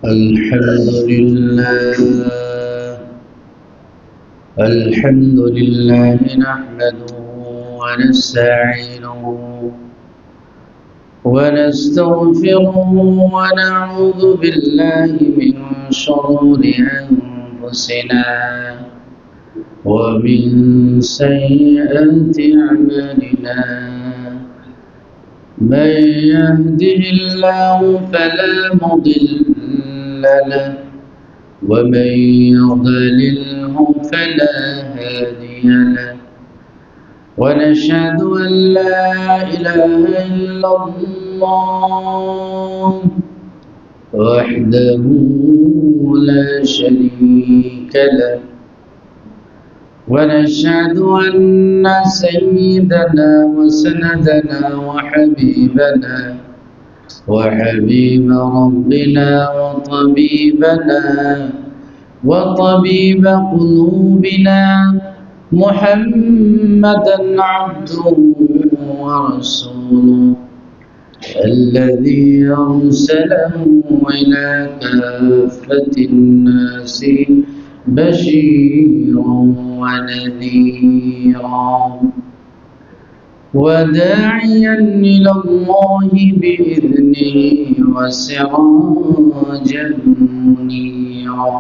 الحمد لله نحمده ونستعينه ونستغفره ونعوذ بالله من شرور أنفسنا ومن سيئات أعمالنا من يهده الله فلا مضل له ومن يضلله فلا هادي له ونشهد أن لا إله إلا الله وحده لا شريك له ونشهد أن سيدنا وسندنا وحبيب ربنا وطبيب قلوبنا محمدا عبده ورسوله الذي أرسله إلى كافة الناس بشيرا ونذيرا وداعيا إلى الله بإذنه وسراجا منيرا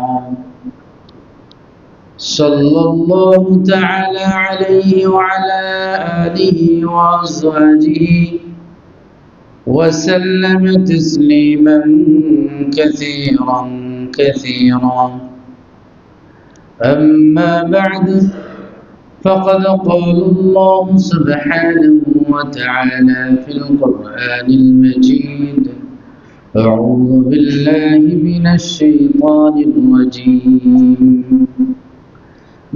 صلى الله تعالى عليه وعلى آله وأزواجه وسلم تسليما كثيرا أما بعد فقد قال الله سبحانه وتعالى في القرآن المجيد أعوذ بالله من الشيطان الرجيم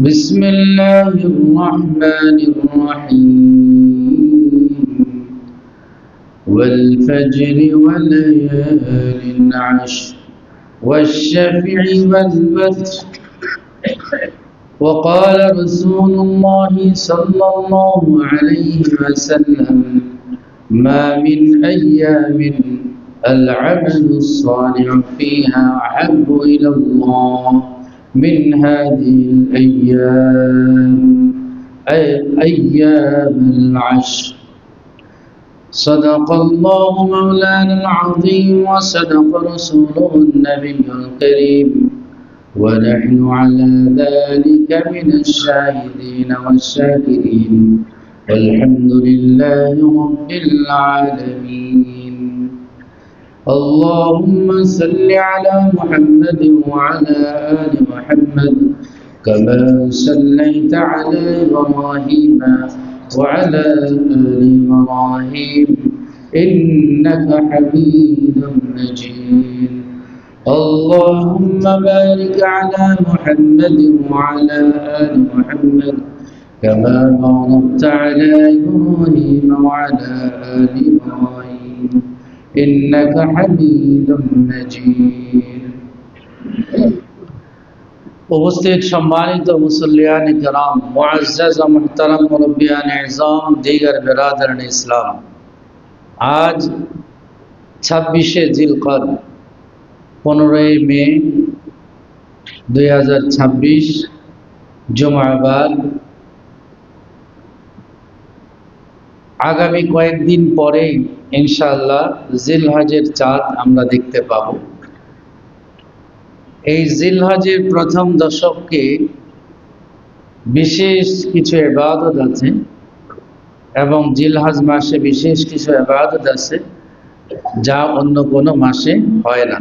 بسم الله الرحمن الرحيم والفجر وليال عشر والشفع والوتر وقال رسول الله صلى الله عليه وسلم ما من أيام العمل الصالح فيها أحب إلى الله من هذه الأيام أيام العشر صدق الله مولانا العظيم وصدق رسوله النبي الكريم ونحن على ذلك من الشاهدين والشاكرين والحمد لله رب العالمين اللهم صل على محمد وعلى آل محمد كما صليت على إبراهيم وعلى آل إبراهيم إنك حميد مجيد اللهم بارك على محمد وعلى آل محمد كما باركت على إبراهيم وعلى آل إبراهيم إنك حميد مجيد উপস্থিত সম্মানিত মুসল্লিয়ান কিরাম মুআজ্জাজ ও মুহতারাম মুরব্বিয়ান ইজাম দিগার বিরাদরান ইসলাম আজ 26শে জিলকদ 15 মে 2026 জুমাবার আগামী কয়েকদিন পরে ইনশাআল্লাহ জিলহজের চাঁদ আমরা দেখতে পাব। এই জিলহজের প্রথম দশকে বিশেষ কিছু ইবাদত আছে এবং জিলহজ মাসে বিশেষ কিছু ইবাদত আছে যা অন্য কোনো মাসে হয় না।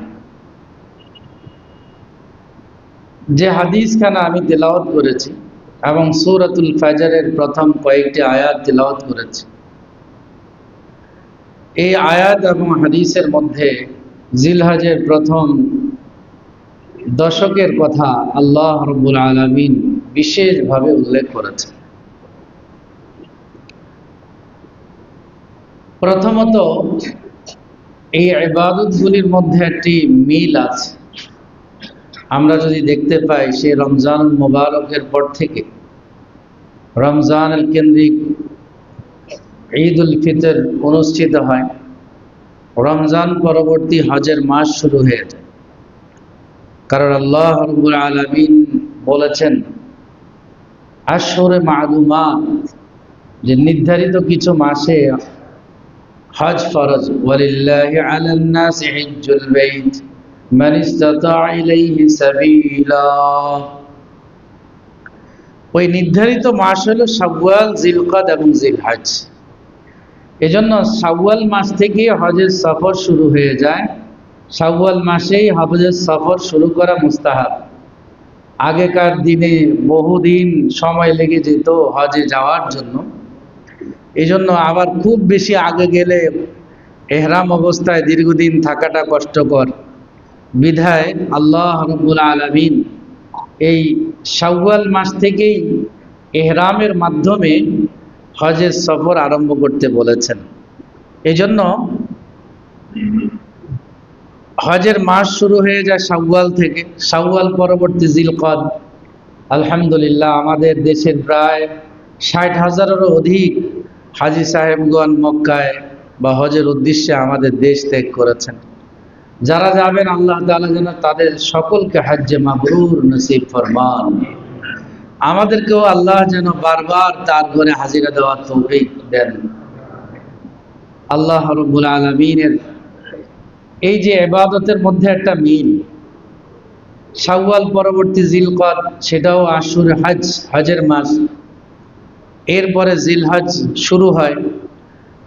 যে হাদিসখানা আমি তেলাওয়াত করেছি এবং সূরাতুল ফাজরের প্রথম কয়েকটি আয়াত তেলাওয়াত করেছি, এই আয়াত এবং হাদিসের মধ্যে জিলহজের প্রথম দশকের কথা আল্লাহ রাব্বুল আলামিন বিশেষভাবে উল্লেখ করেছেন। প্রথমত এই ইবাদতগুলির মধ্যে একটি মিল আছে। আমরা যদি দেখতে পাই সেই রমজান মুবারকের পর থেকে রমজানের কেন্দ্রিক ঈদ উল ফিতর অনুষ্ঠিত হয়, রমজান পরবর্তী হজের মাস শুরু হয়ে যায়। কারণ আল্লাহ রাব্বুল আলামিন বলেছেন আশহুরে মা'লুমাত, যে নির্ধারিত কিছু মাসে হজ ফরজ। ওয়ালিল্লাহি আলান নাসি হিজ্জুল বাইত মান ইসতাতা ইলাইহি সাবিলা। ওই নির্ধারিত মাস হলো শাওয়াল, জিলকদ এবং জিলহজ। এজন্য শাওয়াল মাস থেকে হজের সফর শুরু হয়ে যায়। শাওয়াল মাসেই হজের সফর শুরু করা মুস্তাহাব। আগেকার দিনে বহুদিন সময় লেগে যেত হজে যাওয়ার জন্য। এজন্য আবার খুব বেশি আগে গেলে এহরাম অবস্থায় দীর্ঘদিন থাকাটা কষ্টকর। বিধায় আল্লাহ রাব্বুল আলামিন এই শাওয়াল মাস থেকেই এহরামের মাধ্যমে হজের সফর আরম্ভ করতে বলেছেন। এজন্য হজের মাস শুরু হয়ে যায় শাওয়াল থেকে। শাওয়াল পরবর্তী জিলকদ। আলহামদুলিল্লাহ, আমাদের দেশের প্রায় 60,000-এরও অধিক হাজী সাহেবগণ মক্কায় বা হজের উদ্দেশ্যে আমাদের দেশ ত্যাগ করেছেন। যারা যাবেন আল্লাহ তাআলা যেন তাদের সকলকে হজ্জে মাবরুর নসিব ফরমান। আমাদেরকেও আল্লাহ যেন বারবার তার ঘরে হাজিরা দেওয়ার তৌফিক দেন। আল্লাহ রাব্বুল আলামিনের এই যে ইবাদতের মধ্যে একটা মিল, শাওয়াল পরবর্তী জিলকদ, সেটাও আশুরে হজ, হজের মাস। এরপরে জিলহজ শুরু হয়।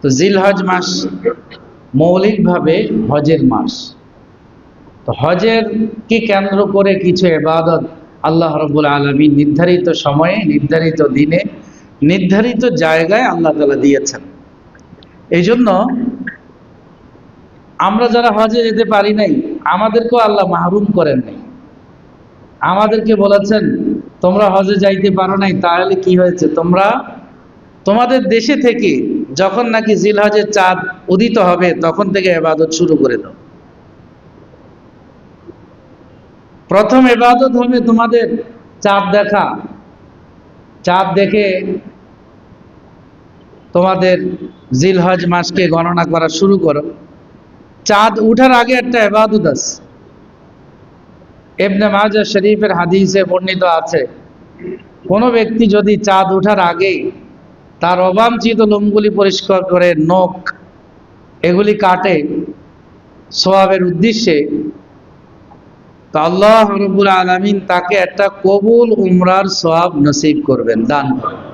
তো জিলহজ মাস মৌলিকভাবে হজের মাস। তো হজের কি কেন্দ্র করে কিছু ইবাদত আল্লাহ রাব্বুল আলামিন নির্ধারিত সময়ে, নির্ধারিত দিনে, নির্ধারিত জায়গায় আল্লাহ তাআলা দিয়েছেন। এই জন্য আমরা যারা হজে যেতে পারি নাই, আমাদেরকেও আল্লাহ মাহরুম করেন নাই। আমাদেরকে বলেছেন তোমরা হজে যাইতে পারো নাই, তাহলে কি হয়েছে, তোমরা তোমাদের দেশে থেকে যখন নাকি জিলহজের চাঁদ উদিত হবে তখন থেকে ইবাদত শুরু করে দাও। প্রথম ইবাদত হবে তোমাদের চাঁদ দেখা। চাঁদ দেখে তোমাদের জিলহজ মাসকে গণনা করা শুরু করো। চাঁদ উঠার আগে একটা ইবাদত আছে। ইবনে মাজাহ শরীফের হাদিসে বর্ণিত আছে, কোনো ব্যক্তি যদি চাঁদ উঠার আগে তার অবাঞ্ছিত লোমগুলি পরিষ্কার করে, নখ এগুলি কাটে সওয়াবের উদ্দেশ্যে, তো আল্লাহ রাব্বুল আলামিন তাকে একটা কবুল উমরার সওয়াব নসিব করবেন, দান করবেন।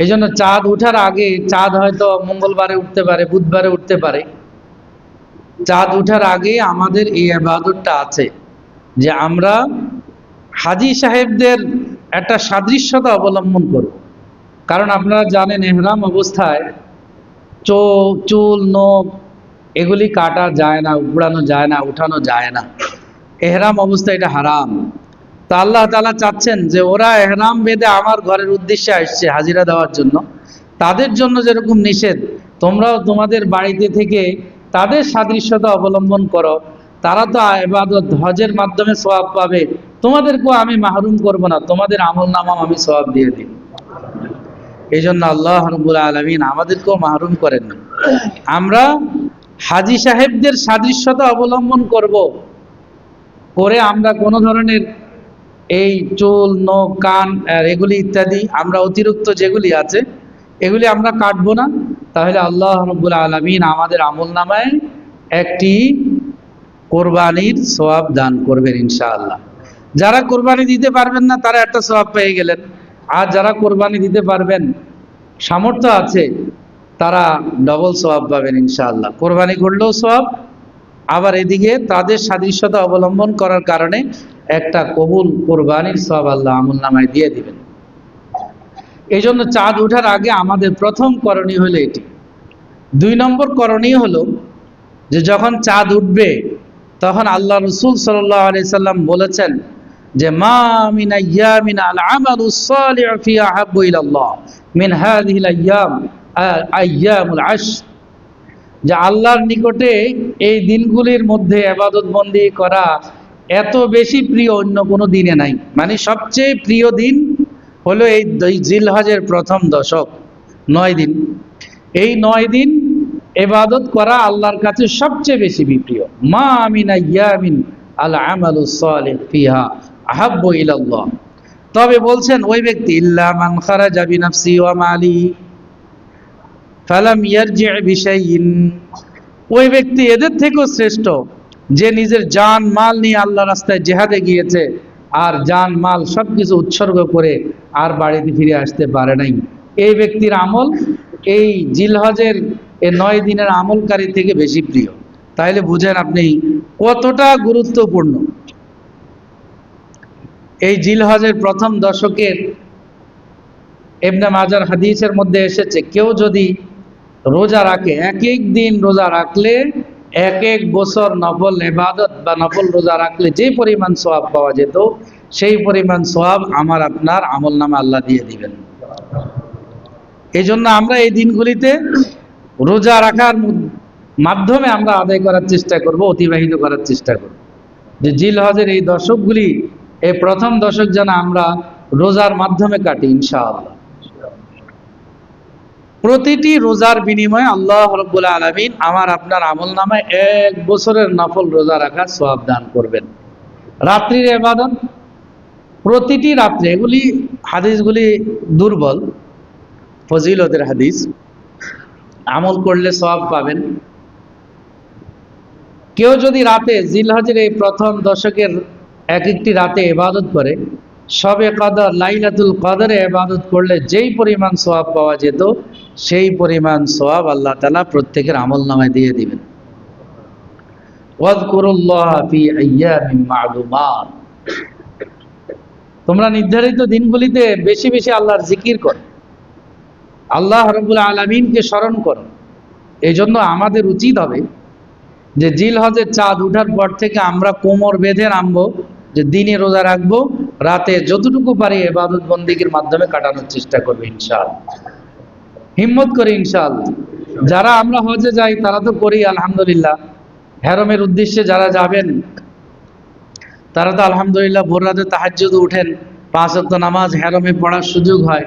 এই জন্য চাঁদ উঠার আগে, চাঁদ হয়তো মঙ্গলবারে উঠতে পারে, বুধবারে উঠতে পারে, চাঁদ উঠার আগে আমাদের এই ইবাদতটা আছে যে আমরা হাজী সাহেবদের একটা সাদৃশ্যতা অবলম্বন করব। কারণ আপনারা জানেন ইহরাম অবস্থায় চুল, নখ এগুলি কাটা যায় না, উপড়ানো যায় না, উঠানো যায় না। ইহরাম অবস্থায় এটা হারাম। তো আল্লাহ তাআলা চাচ্ছেন যে ওরা ইহরাম বেঁধে আমার ঘরের উদ্দেশ্যে আসছে হাজিরা দেওয়ার জন্য, তাদের জন্য যেরকম নিষেধ, তোমরাও তোমাদের বাড়িতে থেকে তাদের সাদৃশ্যতা অবলম্বন করো। তারা তো ইবাদত হজের মাধ্যমে সওয়াব পাবে, তোমাদেরকেও আমি মাহরুম করব না, তোমাদের আমলনামাও আমি সওয়াব দিয়ে দিই। এই জন্য আল্লাহ রাব্বুল আলামিন আমাদেরকেও মাহরুম করেন না। আমরা হাজী সাহেবদের সাদৃশ্যতা অবলম্বন করব, করে আমরা কোনো ধরনের এই চুল, নখ, কান এগুলি ইত্যাদি আমরা অতিরিক্ত যেগুলি আছে এগুলি আমরা কাটবো না। তাহলে আল্লাহ রাব্বুল আলামিন আমাদের আমলনামায় একটি কোরবানির সওয়াব দান করবেন ইনশাআল্লাহ। যারা কোরবানি দিতে পারবেন না তারা একটা সওয়াব পেয়ে গেলেন, আর যারা কোরবানি দিতে পারবেন, সামর্থ্য আছে, তারা ডবল সওয়াব পাবেন ইনশাআল্লাহ। কোরবানি করলেও সওয়াব, আবার এদিকে তাদের সাদৃশ্যতা অবলম্বন করার কারণে একটা কবুল কোরবানির সওয়াব আল্লাহ আমলনামায় দিয়ে দিবেন। এই জন্য চাঁদ ওঠার আগে আমাদের প্রথম করণীয় হলো এটি। 2 নম্বর করণীয় হলো যে যখন চাঁদ উঠবে তখন আল্লাহ রাসূল সাল্লাল্লাহু আলাইহি সাল্লাম বলেছেন যে মা মিন আইয়ামিন আল আমালুস সালিহু ফিহা আহাব্বু ইলাল্লাহ মিন হাযিহিল আইয়াম আইয়ামুল আশর, যে আল্লাহর নিকটে এই দিনগুলির মধ্যে ইবাদত বন্দি করা এত বেশি প্রিয় অন্য কোনো দিনে নাই। মানে সবচেয়ে প্রিয় দিন হলো এই জিলহজের প্রথম দশক, 9 দিন। এই 9 দিন ইবাদত করা আল্লাহর কাছে সবচেয়ে বেশি প্রিয়। মা মিন আইয়ামিন আল আমালুস সালিহ ফিহা আহাব্বু ইলাল্লাহ। তবে বলছেন ওই ব্যক্তি ইল্লা মান খারাজা বিনাফসি ওয়া মালি ফালাম ইয়ারজি' বিশাইইন, ওই ব্যক্তি এদের থেকেও শ্রেষ্ঠ যে নিজের জান মাল নিয়ে আল্লাহ রাস্তায় জিহাদে গিয়েছে আর জান মাল সবকিছু উৎসর্গ করে আর বাড়িতে ফিরে আসতে পারে নাই। এই ব্যক্তির আমল এই জিলহজের এই 9 দিনের আমলকারী থেকে বেশি প্রিয়। তাইলে বুঝেন আপনি কতটা গুরুত্বপূর্ণ। এই জিলহজের প্রথম দশকের ইবনে মাজার হাদিসের মধ্যে এসেছে, কেউ যদি রোজা রাখে, এক এক দিন রোজা রাখলে এক এক বছর নফল ইবাদত বা নফল রোজা রাখলে যে পরিমাণ সওয়াব পাওয়া যেত, সেই পরিমাণ সওয়াব আমার আপনার আমলনামা আল্লাহ দিয়ে দিবেন। এই জন্য আমরা এই দিনগুলিতে রোজা রাখার মাধ্যমে আমরা আদায় করার চেষ্টা করব, অতিবাহিত করার চেষ্টা করব, যে জিলহজের এই দশকগুলি, এই প্রথম দশক যেন আমরা রোজার মাধ্যমে কাটি ইনশাআল্লাহ। প্রতিটি রোজার বিনিময়ে আল্লাহ রাব্বুল আলামিন আমার আপনার আমলনামায় 1 বছরের নফল রোজা রাখার সওয়াব দান করবেন। রাত্রির ইবাদত, প্রতিটি রাত্রে, এগুলি হাদিসগুলি দুর্বল ফজিলতের হাদিস, আমল করলে সওয়াব পাবেন। কেউ যদি রাতে জিলহজের এই প্রথম দশকের এক একটি রাতে ইবাদত করে, শবে কদর লাইলাতুল কদরে ইবাদত করলে যেই পরিমাণ সওয়াব পাওয়া যেত, সেই পরিমাণ সওয়াব আল্লাহ তাআলা প্রত্যেকের আমলনামায় দিয়ে দিবেন। ওয়াযকুরুল্লাহ ফি আইয়ামিন মা'লুমাত, তোমরা নির্ধারিত দিনগুলিতে বেশি বেশি আল্লাহর জিকির করো, আল্লাহ রাব্বুল আলামিনকে স্মরণ করো। এই জন্য আমাদের উচিত হবে যে জিলহজের চাঁদ উঠার পর থেকে আমরা কোমর বেঁধে নামবো, যে দিনে রোজা রাখবো, রাতে যতটুকু পারি ইবাদত বন্দেগীর মাধ্যমে কাটানোর চেষ্টা করবো ইনশাআল্লাহ। হিম্মত করে ইনশাআল্লাহ। যারা আমরা হজে যাই তারা তো করি আলহামদুলিল্লাহ, হেরমের উদ্দেশ্যে যারা যাবেন তারা তো আলহামদুলিল্লাহ ভোর রাতে তাহাজ্জুদ উঠেন, 5 ওয়াক্ত নামাজ হেরমে পড়ার সুযোগ হয়,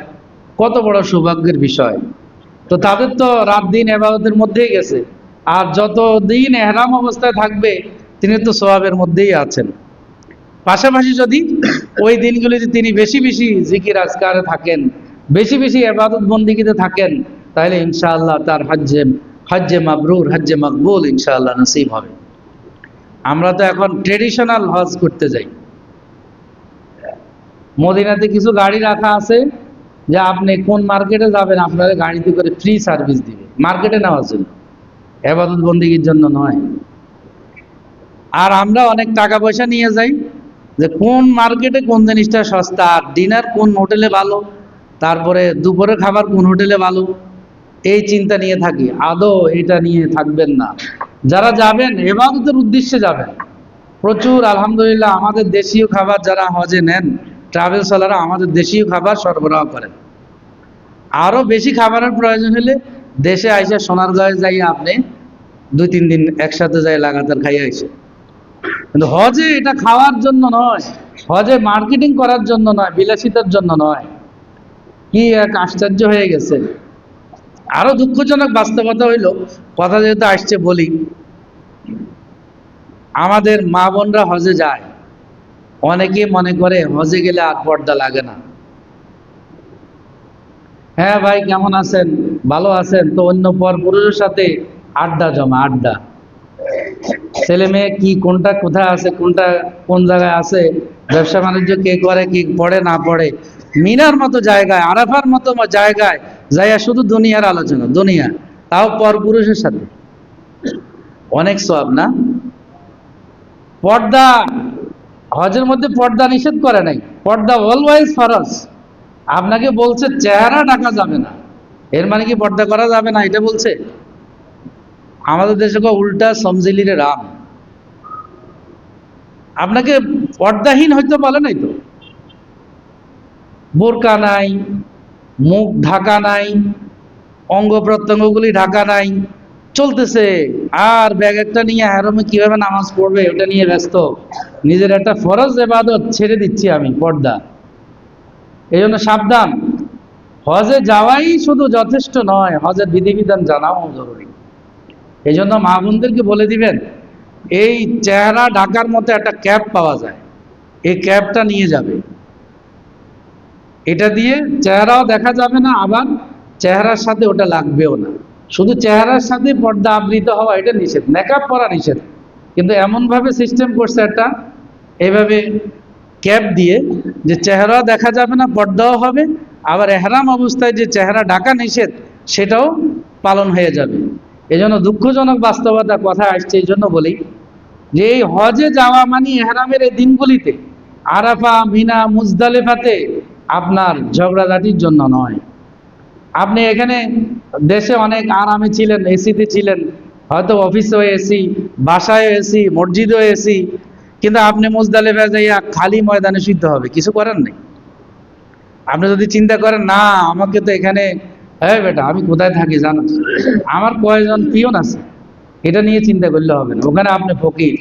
কত বড় সৌভাগ্যের বিষয়। তো তাদের তো রাত দিন ইবাদতের মধ্যেই গেছে, আর যত দিন ইহরাম অবস্থায় থাকবে তিনি তো সওয়াবের মধ্যেই আছেন। পাশাপাশি যদি ওই দিনগুলিতে তিনি বেশি বেশি জিকির আজকারে থাকেন, বেশি বেশি ইবাদত বন্দেগীতে থাকেন, তাহলে ইনশাআল্লাহ তার হজ্জে মাবরুর, হজ্জে মকবুল ইনশাআল্লাহ নসিব হবে। আমরা তো এখন ট্রেডিশনাল হজ করতে যাই। মদিনাতে কিছু গাড়ি রাখা আছে যে আপনি কোন মার্কেটে যাবেন আপনারা গাড়িতে করে ফ্রি সার্ভিস দিবে, মার্কেটে নেওয়ার জন্য, ইবাদত বন্দেগীর জন্য নয়। আর আমরা অনেক টাকা পয়সা নিয়ে যাই যে কোন মার্কেটে কোন জিনিসটা সস্তা, আর ডিনার কোন হোটেলে ভালো, তারপরে দুপুরের খাবার কোন হোটেলে ভালো, এই চিন্তা নিয়ে থাকি। আদৌ এটা নিয়ে থাকবেন না। যারা যাবেন ইবাদতের উদ্দেশ্যে যাবেন, প্রচুর আলহামদুলিল্লাহ আমাদের দেশীয় খাবার যারা হজে নেন, ট্রাভেলসওয়ালারা আমাদের দেশীয় খাবার সরবরাহ করেন। আরো বেশি খাবারের প্রয়োজন হলে দেশে আইসা সোনারগাঁয়ে যাই আপনি 2-3 দিন একসাথে যাই লাগাতার খাইয়ে আইসে। কিন্তু হজে এটা খাওয়ার জন্য নয়, হজে মার্কেটিং করার জন্য নয়, বিলাসিতার জন্য নয়। কি এক আশ্চর্য হয়ে গেছে। আরো দুঃখজনক বাস্তবতা হইল, কথা যেহেতু আসছে বলি, আমাদের মা বোনরা হজে যায়, অনেকে মনে করে হজে গেলে আর পর্দা লাগে না। হ্যাঁ ভাই কেমন আছেন, ভালো আছেন, তো অন্য পর পুরুষের সাথে আড্ডা জমা, আড্ডা, ছেলে মেয়ে কি কোনটা কোথায় আছে, কোনটা কোন জায়গায় আছে, ব্যবসা বাণিজ্য কে করে, কি পড়ে না পড়ে, মিনার মতো জায়গায়, আরাফার মতো জায়গায় যাইয়া শুধু দুনিয়ার আলোচনা, দুনিয়া, তাও পর পুরুষের সাথে। অনেক সওয়াব না? পর্দা, হজের মধ্যে পর্দা নিষেধ করে নাই, পর্দা অলওয়েজ ফরজ। আপনাকে বলছে চেহারা ঢাকা যাবে না, এর মানে কি পর্দা করা যাবে না এটা বলছে? আমাদের দেশে উল্টা সমজিলিরে রাম, আপনাকে পর্দাহীন হইতে বলে নাই তো। বোরকা নাই, মুখ ঢাকা নাই, অঙ্গ প্রত্যঙ্গগুলি ঢাকা নাই, চলতেছে, আর ব্যাগ একটা নিয়ে হেরমে কিভাবে নামাজ পড়বে ওটা নিয়ে ব্যস্ত। নিজের একটা ফরজ ইবাদত ছেড়ে দিচ্ছি আমি, পর্দা। এই জন্য সাবধান। হজে যাওয়াই শুধু যথেষ্ট নয়, হজের বিধিবিধান জানাও জরুরি। এই জন্য মা বোনদেরকে বলে দিবেন এই চেহারা ঢাকার মতো একটা ক্যাপ পাওয়া যায়, এই ক্যাপটা নিয়ে যাবে। এটা দিয়ে চেহারাও দেখা যাবে না, আবার চেহারার সাথে ওটা লাগবেও না। শুধু চেহারার সাথে পর্দা আবৃত হওয়া এটা নিষেধ, মেকআপ করা নিষেধ, কিন্তু এমনভাবে সিস্টেম করছে একটা, এইভাবে ক্যাপ দিয়ে যে চেহারাও দেখা যাবে না, পর্দাও হবে, আবার এহরাম অবস্থায় যে চেহারা ঢাকা নিষেধ সেটাও পালন হয়ে যাবে। এজন্য দুঃখজনক বাস্তবতা কথা আসছে, এই জন্য বলি যে এই হজে যাওয়া মানে এহরামের এই দিনগুলিতে আরাফা, মিনা, মুজদালেফাতে আপনার ঝগড়াঝাটির জন্য নয়। আপনি এখানে দেশে অনেক আরামে ছিলেন, এসিতে ছিলেন, হয়তো অফিসেও এসি, বাসায়ও এসি, মসজিদেও এসি, কিন্তু আপনি মুজদালেফা যাইয়া খালি ময়দানে শুইতে হবে, কিছু করার নেই। আপনি যদি চিন্তা করেন না আমাকে তো এখানে, হ্যাঁ বেটা আমি কোথায় থাকি জানো, আমার কয়জন পিয়ন আছে, এটা নিয়ে চিন্তা করলে হবে না। ওখানে আপনি ফকির,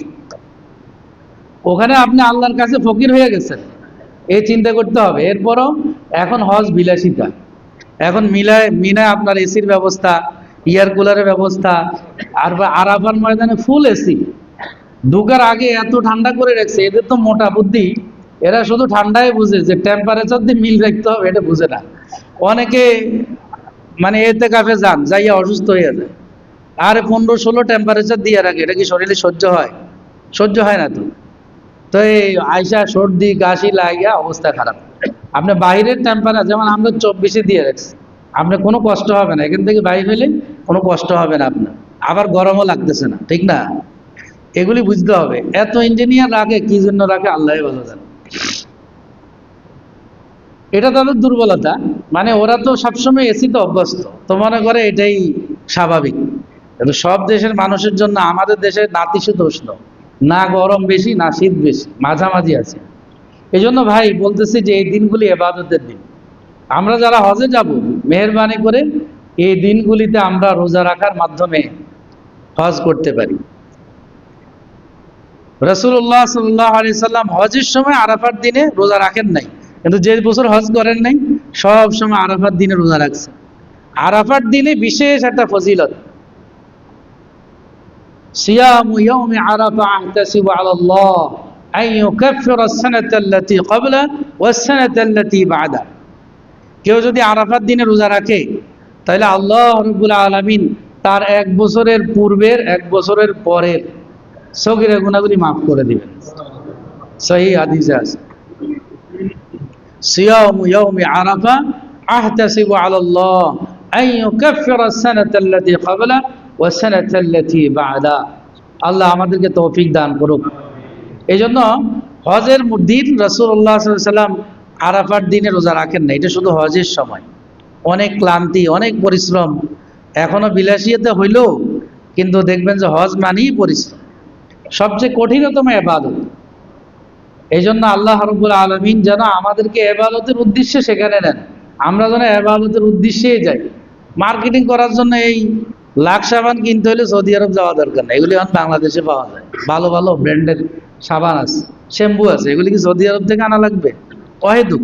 ওখানে আপনি আল্লাহর কাছে ফকির হয়ে গেছেন, এই চিন্তা করতে হবে। এরপরও এখন হজ বিলাসিতা, এখন মিনায় আপনার এসির ব্যবস্থা, এয়ার কুলারের ব্যবস্থা, আর আরাফার ময়দানে ফুল এসি। ঢুকার আগে এত ঠান্ডা করে রাখছে, এদের তো মোটা বুদ্ধি, এরা শুধু ঠান্ডায় বুঝে যে টেম্পারেচার দিয়ে মিল রাখতে হবে, এটা বুঝে না। অনেকে মানে এতে কাফে যান, যাইয়া অসুস্থ হয়ে যায়, আর 15-16 টেম্পারেচার দিয়ে রাখে, এটা কি শরীরে সহ্য হয়? সহ্য হয় না তো। তো এই আয়সা সর্দি কাশি লাগিয়া অবস্থা খারাপ। আপনি বাইরের টেম্পারেচার যেমন আমরা 24-এ দিয়ে রাখছি, আপনার কোনো কষ্ট হবে না, এখান থেকে বাইরে হইলে কোনো কষ্ট হবে না আপনার, আবার গরমও লাগতেছে না, ঠিক না? এগুলি বুঝতে হবে। এত ইঞ্জিনিয়ার রাখে কি জন্য রাখে আল্লাহ ভালো জানে। এটা তাদের দুর্বলতা, মানে ওরা তো সবসময় এসিতে অভ্যস্ত, তো মনে করে এটাই স্বাভাবিক। কিন্তু সব দেশের মানুষের জন্য আমাদের দেশে নাতিশীতোষ্ণ, না গরম বেশি না শীত বেশি, মাঝামাঝি আছে। এই জন্য ভাই বলতেছি যে এই দিনগুলি ইবাদতের দিন। আমরা যারা হজে যাব, মেহেরবানি করে এই দিনগুলিতে আমরা রোজা রাখার মাধ্যমে হজ করতে পারি। রাসূলুল্লাহ সাল্লাল্লাহু আলাইহি সাল্লাম হজের সময় আরাফার দিনে রোজা রাখেন নাই, কিন্তু যে বছর হজ করেন নাই সব সময় আরাফার দিনে রোজা রাখছেন। আরাফার দিনে বিশেষ একটা ফজিলত, সিয়ামু ইয়াউমি আরাফা আহতাসিবু আলাল্লাহ আন ইউকাফফিরা আস-সানাতা আল্লাতী ক্বাবলা ওয়াস-সানাতা আল্লাতী বা'দা। কেউ যদি আরাফার দিনে রোজা রাখে তাহলে আল্লাহ রাব্বুল আলামিন তার 1 বছরের পূর্বের 1 বছরের পরের সগীরা গুনাহগুলি মাফ করে দিবেন। সহিহ হাদিসে আছে, সিয়ামু ইয়াউমি আরাফা আহতাসিবু আলাল্লাহ আন ইউকাফফিরা আস-সানাতা আল্লাতী ক্বাবলা ওয়াস-সানাতা আল্লাতী বা'দা। আল্লাহ আমাদেরকে তৌফিক দান করুক। এইজন্য হজের দিন রাসূলুল্লাহ সাল্লাল্লাহু আলাইহি ওয়াসাল্লাম আরাফার দিনে রোজা রাখেন না, এটা শুধু হজের সময়। অনেক ক্লান্তি, অনেক পরিশ্রম, এখনো বিলাসিয়াতে হইলেও কিন্তু দেখবেন যে হজ মানেই পরিশ্রম, সবচেয়ে কঠিনতম ইবাদত। এই জন্য আল্লাহ রাব্বুল আলামিন যেন আমাদেরকে ইবাদতের উদ্দেশ্যে সেখানে নেন, আমরা যেন ইবাদতের উদ্দেশ্যেই যাই। মার্কেটিং করার জন্য এই লাখ সাবান কিনতে হলে সৌদি আরব যাওয়া দরকার না, এগুলি এখন বাংলাদেশে পাওয়া যায়। ভালো ভালো ব্র্যান্ডের সাবান আছে, শ্যাম্পু আছে, এগুলি কি সৌদি আরব থেকে আনা লাগবে? অহেতুক।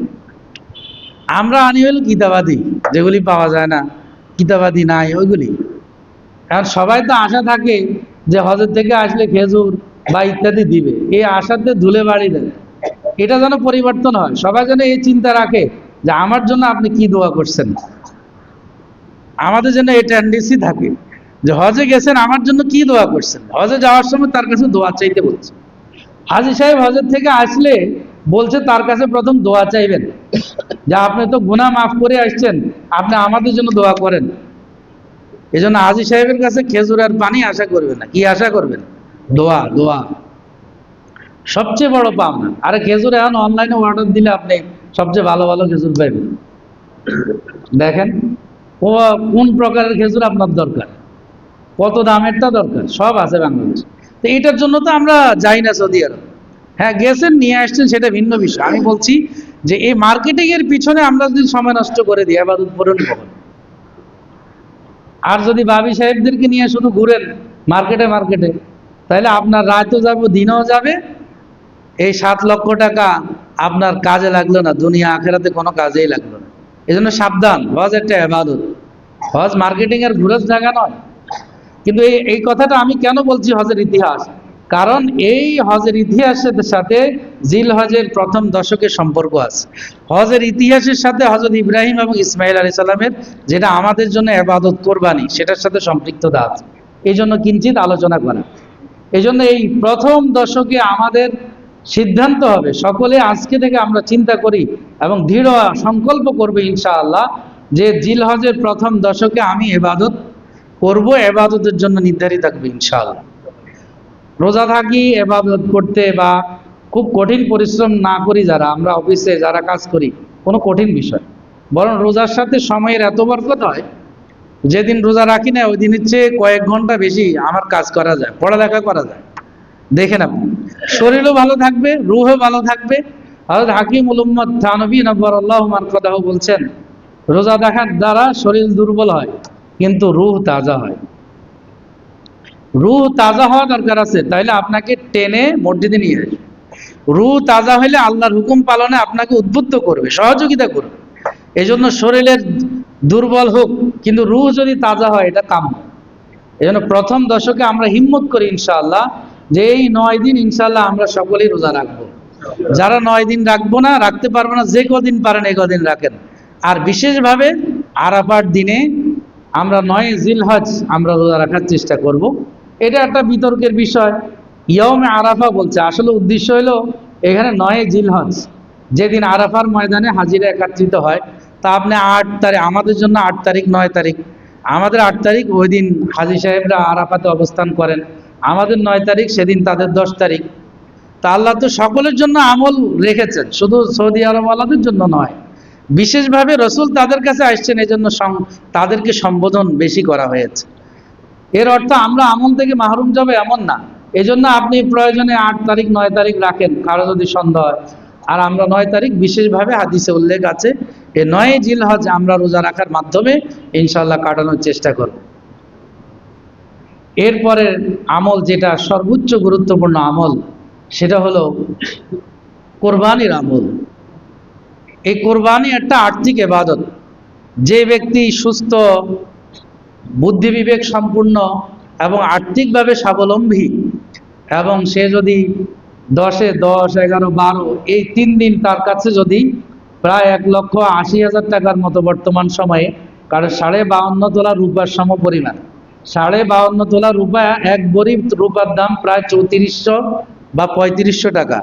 আমরা আনি হলো কিতাবাদি, যেগুলি পাওয়া যায় না, কিতাবাদি নাই ওইগুলি। কারণ সবাই তো আশা থাকে যে হজের থেকে আসলে খেজুর বা ইত্যাদি দিবে, এই আশাতে ধুলে বাড়ি দেয়। এটা যেন পরিবর্তন হয়, সবাই যেন এই চিন্তা রাখে যে আমার জন্য আপনি কি দোয়া করছেন। আমাদের জন্য এই টেন্ডেন্সি থাকে যে হজে গেছেন আমার জন্য কি দোয়া করছেন, হজে যাওয়ার সময় তার কাছে দোয়া চাইতে বলছে। হাজী সাহেব হজের থেকে আসলে বলছে তার কাছে প্রথম দোয়া চাইবেন, যে আপনি তো গুনাহ মাফ করে আসছেন, আপনি আমাদের জন্য দোয়া করেন। এই জন্য হাজী সাহেবের কাছে খেজুর আর পানি আশা করবেন না। কি আশা করবেন? দোয়া। দোয়া সবচেয়ে বড় পাওনা। আরে খেজুর এখন অনলাইনে অর্ডার দিলে আপনি সবচেয়ে ভালো ভালো খেজুর পাইবেন। দেখেন কোন প্রকারের খেজুর আপনার দরকার, কত দামেরটা দরকার, সব আছে বাংলাদেশে। তো এটার জন্য তো আমরা যাই না সৌদি আরব। হ্যাঁ গেছেন, নিয়ে আসছেন, সেটা ভিন্ন বিষয়। আমি বলছি যে এই মার্কেটিং এর পিছনে আমরা যদি সময় নষ্ট করে দিই ইবাদত পূরণ কখন। আর যদি বাবি সাহেবদেরকে নিয়ে শুধু ঘুরেন মার্কেটে মার্কেটে, তাহলে আপনার রাতও যাবে দিনও যাবে, এই 7 লক্ষ টাকা আপনার কাজে লাগলো না, দুনিয়া আখেরাতে কোনো কাজেই লাগলো না। এই জন্য সাবধান, হজ একটা ইবাদত, হজ মার্কেটিং এর ঘুরের জায়গা নয়। কিন্তু এই কথাটা আমি কেন বলছি হজের ইতিহাস, কারণ এই হজের ইতিহাসের সাথে জিল হজের প্রথম দশকের সম্পর্ক আছে। হজের ইতিহাসের সাথে হযরত ইব্রাহিম এবং ইসমাইল আলাইহিস সালামের যেটা আমাদের জন্য ইবাদত কোরবানি সেটার সাথে সম্পৃক্ততা আছে, এই জন্য কিঞ্চিত আলোচনা করা। এই জন্য এই প্রথম দশকে আমাদের সিদ্ধান্ত হবে, সকলে আজকে থেকে আমরা চিন্তা করি এবং দৃঢ় সংকল্প করবে ইনশাআল্লাহ যে জিল হজের প্রথম দশকে আমি ইবাদত করব, ইবাদতের জন্য নির্ধারিত থাকবে ইনশাআল্লাহ। রোজা থাকি ইবাদত করতে বা খুব কঠিন পরিশ্রম না করি, যারা আমরা অফিসে যারা কাজ করি, কোনো কঠিন বিষয়, বরং রোজার সাথে সময়ের এত বরকত হয়, যেদিন রোজা রাখি না ওই দিনের চেয়ে কয়েক ঘন্টা বেশি আমার কাজ করা যায়, পড়ালেখা করা যায়। দেখেন আপনি, শরীরও ভালো থাকবে, রুহও ভালো থাকবে। হযরত হাকিমুল উম্মত থানভী নব্বরাল্লাহু মারকাদাহু বলছেন, রোজা দেখার দ্বারা শরীর দুর্বল হয় কিন্তু রুহ তাজা হয়। রুহ তাজা হওয়া দরকার আছে, তাইলে আপনাকে টেনে মসজিদে নিয়ে আসবে। রুহ তাজা হইলে আল্লাহর হুকুম পালনে আপনাকে উদ্বুদ্ধ করবে, সহযোগিতা করবে। এই জন্য শরীরের দুর্বল হোক কিন্তু রুহ যদি তাজা হয়, এটা কাম্য। এই জন্য প্রথম দশকে আমরা হিম্মত করি ইনশাআল্লাহ যে এই 9 দিন ইনশাআল্লাহ আমরা সকলেই রোজা রাখবো। যারা 9 দিন রাখবো না, রাখতে পারবো না, যে কদিন পারেন এই কদিন রাখেন। আর বিশেষভাবে আরাফার দিনে আমরা 9 জিলহজ আমরা রোজা রাখার চেষ্টা করব। এটা একটা বিতর্কের বিষয়, ইয়মে আরাফা বলছে, আসলে উদ্দেশ্য হলো এখানে 9 জিলহজ, যেদিন আরাফার ময়দানে হাজিরা একত্রিত হয়। তা আপনি 8 তারিখ, আমাদের জন্য 8 তারিখ 9 তারিখ, আমাদের 8 তারিখ ওই দিন হাজী সাহেবরা আরাফাতে অবস্থান করেন, আমাদের 9 তারিখ, সেদিন তাদের 10 তারিখ। তা আল্লাহ তো সকলের জন্য আমল রেখেছেন, শুধু সৌদি আরবওয়ালাদের জন্য নয়। বিশেষভাবে রসুল তাদের কাছে আসছেন, এই জন্য তাদেরকে সম্বোধন বেশি করা হয়েছে। এর অর্থ আমরা আমল থেকে মাহরুম যাবে এমন না। এই জন্য আপনি প্রয়োজনে 8 তারিখ 9 তারিখ রাখেন, কারো যদি সন্দেহ হয়। আর আমরা 9 তারিখ বিশেষভাবে হাদিসে উল্লেখ আছে, এই 9 জিলহজ আমরা রোজা রাখার মাধ্যমে ইনশাআল্লাহ কাটানোর চেষ্টা করব। এরপরে আমল যেটা সর্বোচ্চ গুরুত্বপূর্ণ আমল, সেটা হলো কোরবানির আমল। এই কোরবানি একটা আর্থিক ইবাদত। যে ব্যক্তি সুস্থ, বুদ্ধি বিবেক সম্পূর্ণ এবং আর্থিকভাবে স্বাবলম্বী, এবং সে যদি 10-এ 10, 11, 12 এই 3 দিন তার কাছে যদি প্রায় 1,80,000 টাকার মতো বর্তমান সময়ে, কারণ 52.5 তোলা রূপার সম পরিমাণ, 52.5 তোলা রূপা, এক ভরি রূপার দাম প্রায় 3400 বা 3500 টাকা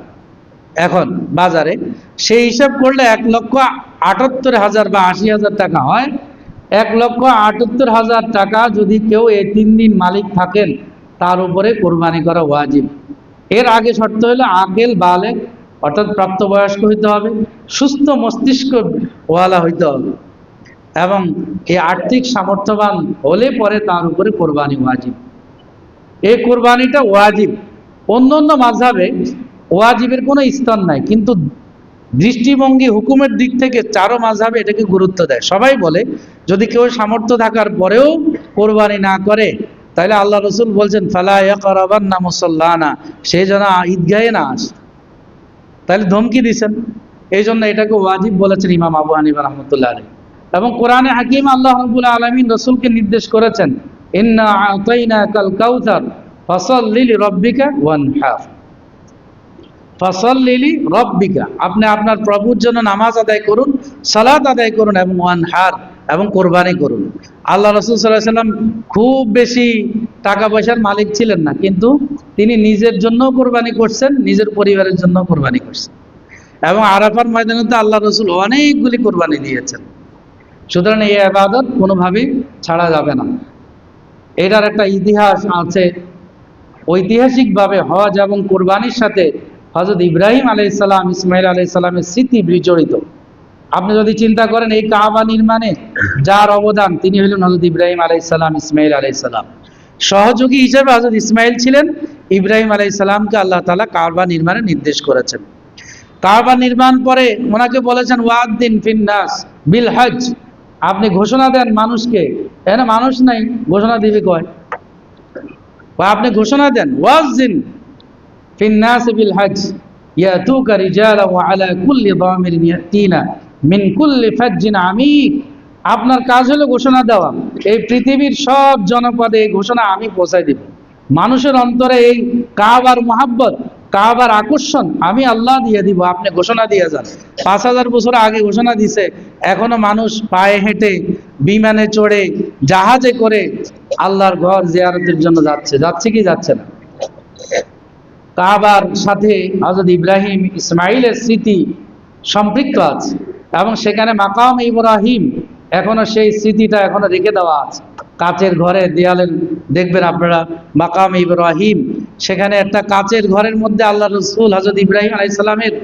এখন বাজারে। সেই হিসাব করলে 1,78,000 বা 80,000 টাকা হয়। 1,78,000 টাকা যদি কেউ এই 3 দিন মালিক থাকেন, তার উপরে কোরবানি করা ওয়াজিব। এর আগে শর্ত হলো আকেল বালেগ, অর্থাৎ প্রাপ্তবয়স্ক হইতে হবে, সুস্থ মস্তিষ্ক ওয়ালা হইতে হবে, এবং এই আর্থিক সামর্থ্যবান হলে পরে তার উপরে কোরবানি ওয়াজিব। এই কোরবানিটা ওয়াজিব। অন্য মাযহাবে ওয়াজিবের কোনো স্তর নাই, কিন্তু দৃষ্টিভঙ্গি হুকুমের দিক থেকে 4 মাযহাবে এটাকে গুরুত্ব দেয়। সবাই বলে যদি কেউ সামর্থ্য থাকার পরেও কোরবানি না করে, তাহলে আল্লাহ রসুল বলছেন ফালা ইয়াকরাবান্না মুসাল্লানা, সে যেন ঈদগাহে না আসে। তাহলে ধমকি দিচ্ছেন। এই জন্য এটাকে ওয়াজিব বলেছেন ইমাম আবু হানিফা রাহমাতুল্লাহ আলাইহি। এবং কোরআনে হাকিম আল্লাহ রাব্বুল আলামিন রসুলকে নির্দেশ করেছেন, ইন্না আতাইনাকাল কাউসার ফাসাল্লি লিরাব্বিকা ওয়ানহার। ফাসাল্লি লিরাব্বিকা, আপনি আপনার প্রভুর জন্য নামাজ আদায় করুন, সালাত আদায় করুন, এবং ওয়ানহার, এবং কোরবানি করুন। আল্লাহ রাসূল সাল্লাল্লাহু আলাইহি ওয়াসাল্লাম খুব বেশি টাকা পয়সার মালিক ছিলেন না, কিন্তু তিনি নিজের জন্য কোরবানি করছেন, নিজের পরিবারের জন্য কোরবানি করছেন। এবং আরাফার ময়দানে তো আল্লাহ রসুল অনেকগুলি কোরবানি দিয়েছেন। সুতরাং এই ইবাদত কোনোভাবেই ছাড়া যাবে না। এটার একটা ইতিহাস আছে। ঐতিহাসিকভাবে হজ এবং কোরবানির সাথে হযরত ইব্রাহিম আলাইহিস সালাম, ইসমাইল আলাইহিস সালামের স্মৃতি বিজড়িত। আপনি যদি চিন্তা করেন এই কাবা নির্মাণে যার অবদান, তিনি হলেন হযরত ইব্রাহিম আলাইহিস সালাম, ইসমাইল আলাইহিস সালাম। সহযোগী হিসেবে হযরত ইসমাইল ছিলেন, ইব্রাহিম আলাইহিস সালামকে আল্লাহ তাআলা কাবা নির্মাণে নির্দেশ করেছেন। কাবা নির্মাণ পরে ওনাকে বলেছেন ওয়াদ্দিন ফিন্নাস বিল হজ, আপনি ঘোষণা দেন মানুষকে। এখানে মানুষ নাই, ঘোষণা দিবে কয়? আপনি ঘোষণা দেন ওয়াজ্জিন ফিন্নাস বিল হজ ইয়াতুকা রিজালা ওয়া আলা কুল্লি দামিরিন ইয়াতিনা মিন কুল্লি ফাজ্জিন আমিক। আপনার কাজ হলো ঘোষণা দেওয়া। এই পৃথিবীর সব জনপদে এই ঘোষণা আমি পৌঁছাই দিব। মানুষের অন্তরে এই কাবার মোহাব্বত, কাবার আকর্ষণ আমি আল্লাহ দিয়ে দিব, আপনি ঘোষণা দিয়ে যান। 5000 বছর আগে ঘোষণা দিছে, এখনো মানুষ পায়ে হেঁটে, বিমানে চড়ে, জাহাজে করে আল্লাহর ঘর জিয়ারতের জন্য যাচ্ছে। যাচ্ছে কি যাচ্ছে না? কাবার সাথে হযরত ইব্রাহিম ইসমাইলের স্মৃতি সম্পৃক্ত আছে, এবং সেখানে মাকাম ইব্রাহিম এখনো সেই স্মৃতিটা এখনো রেখে দেওয়া আছে। কাচের ঘরে দেয়ালের দেখবেন আপনারা মাকাম ইব্রাহিম, সেখানে একটা কাচের ঘরের মধ্যে আল্লাহ রসুল হযরত ইব্রাহিম আলাইহিস সালামের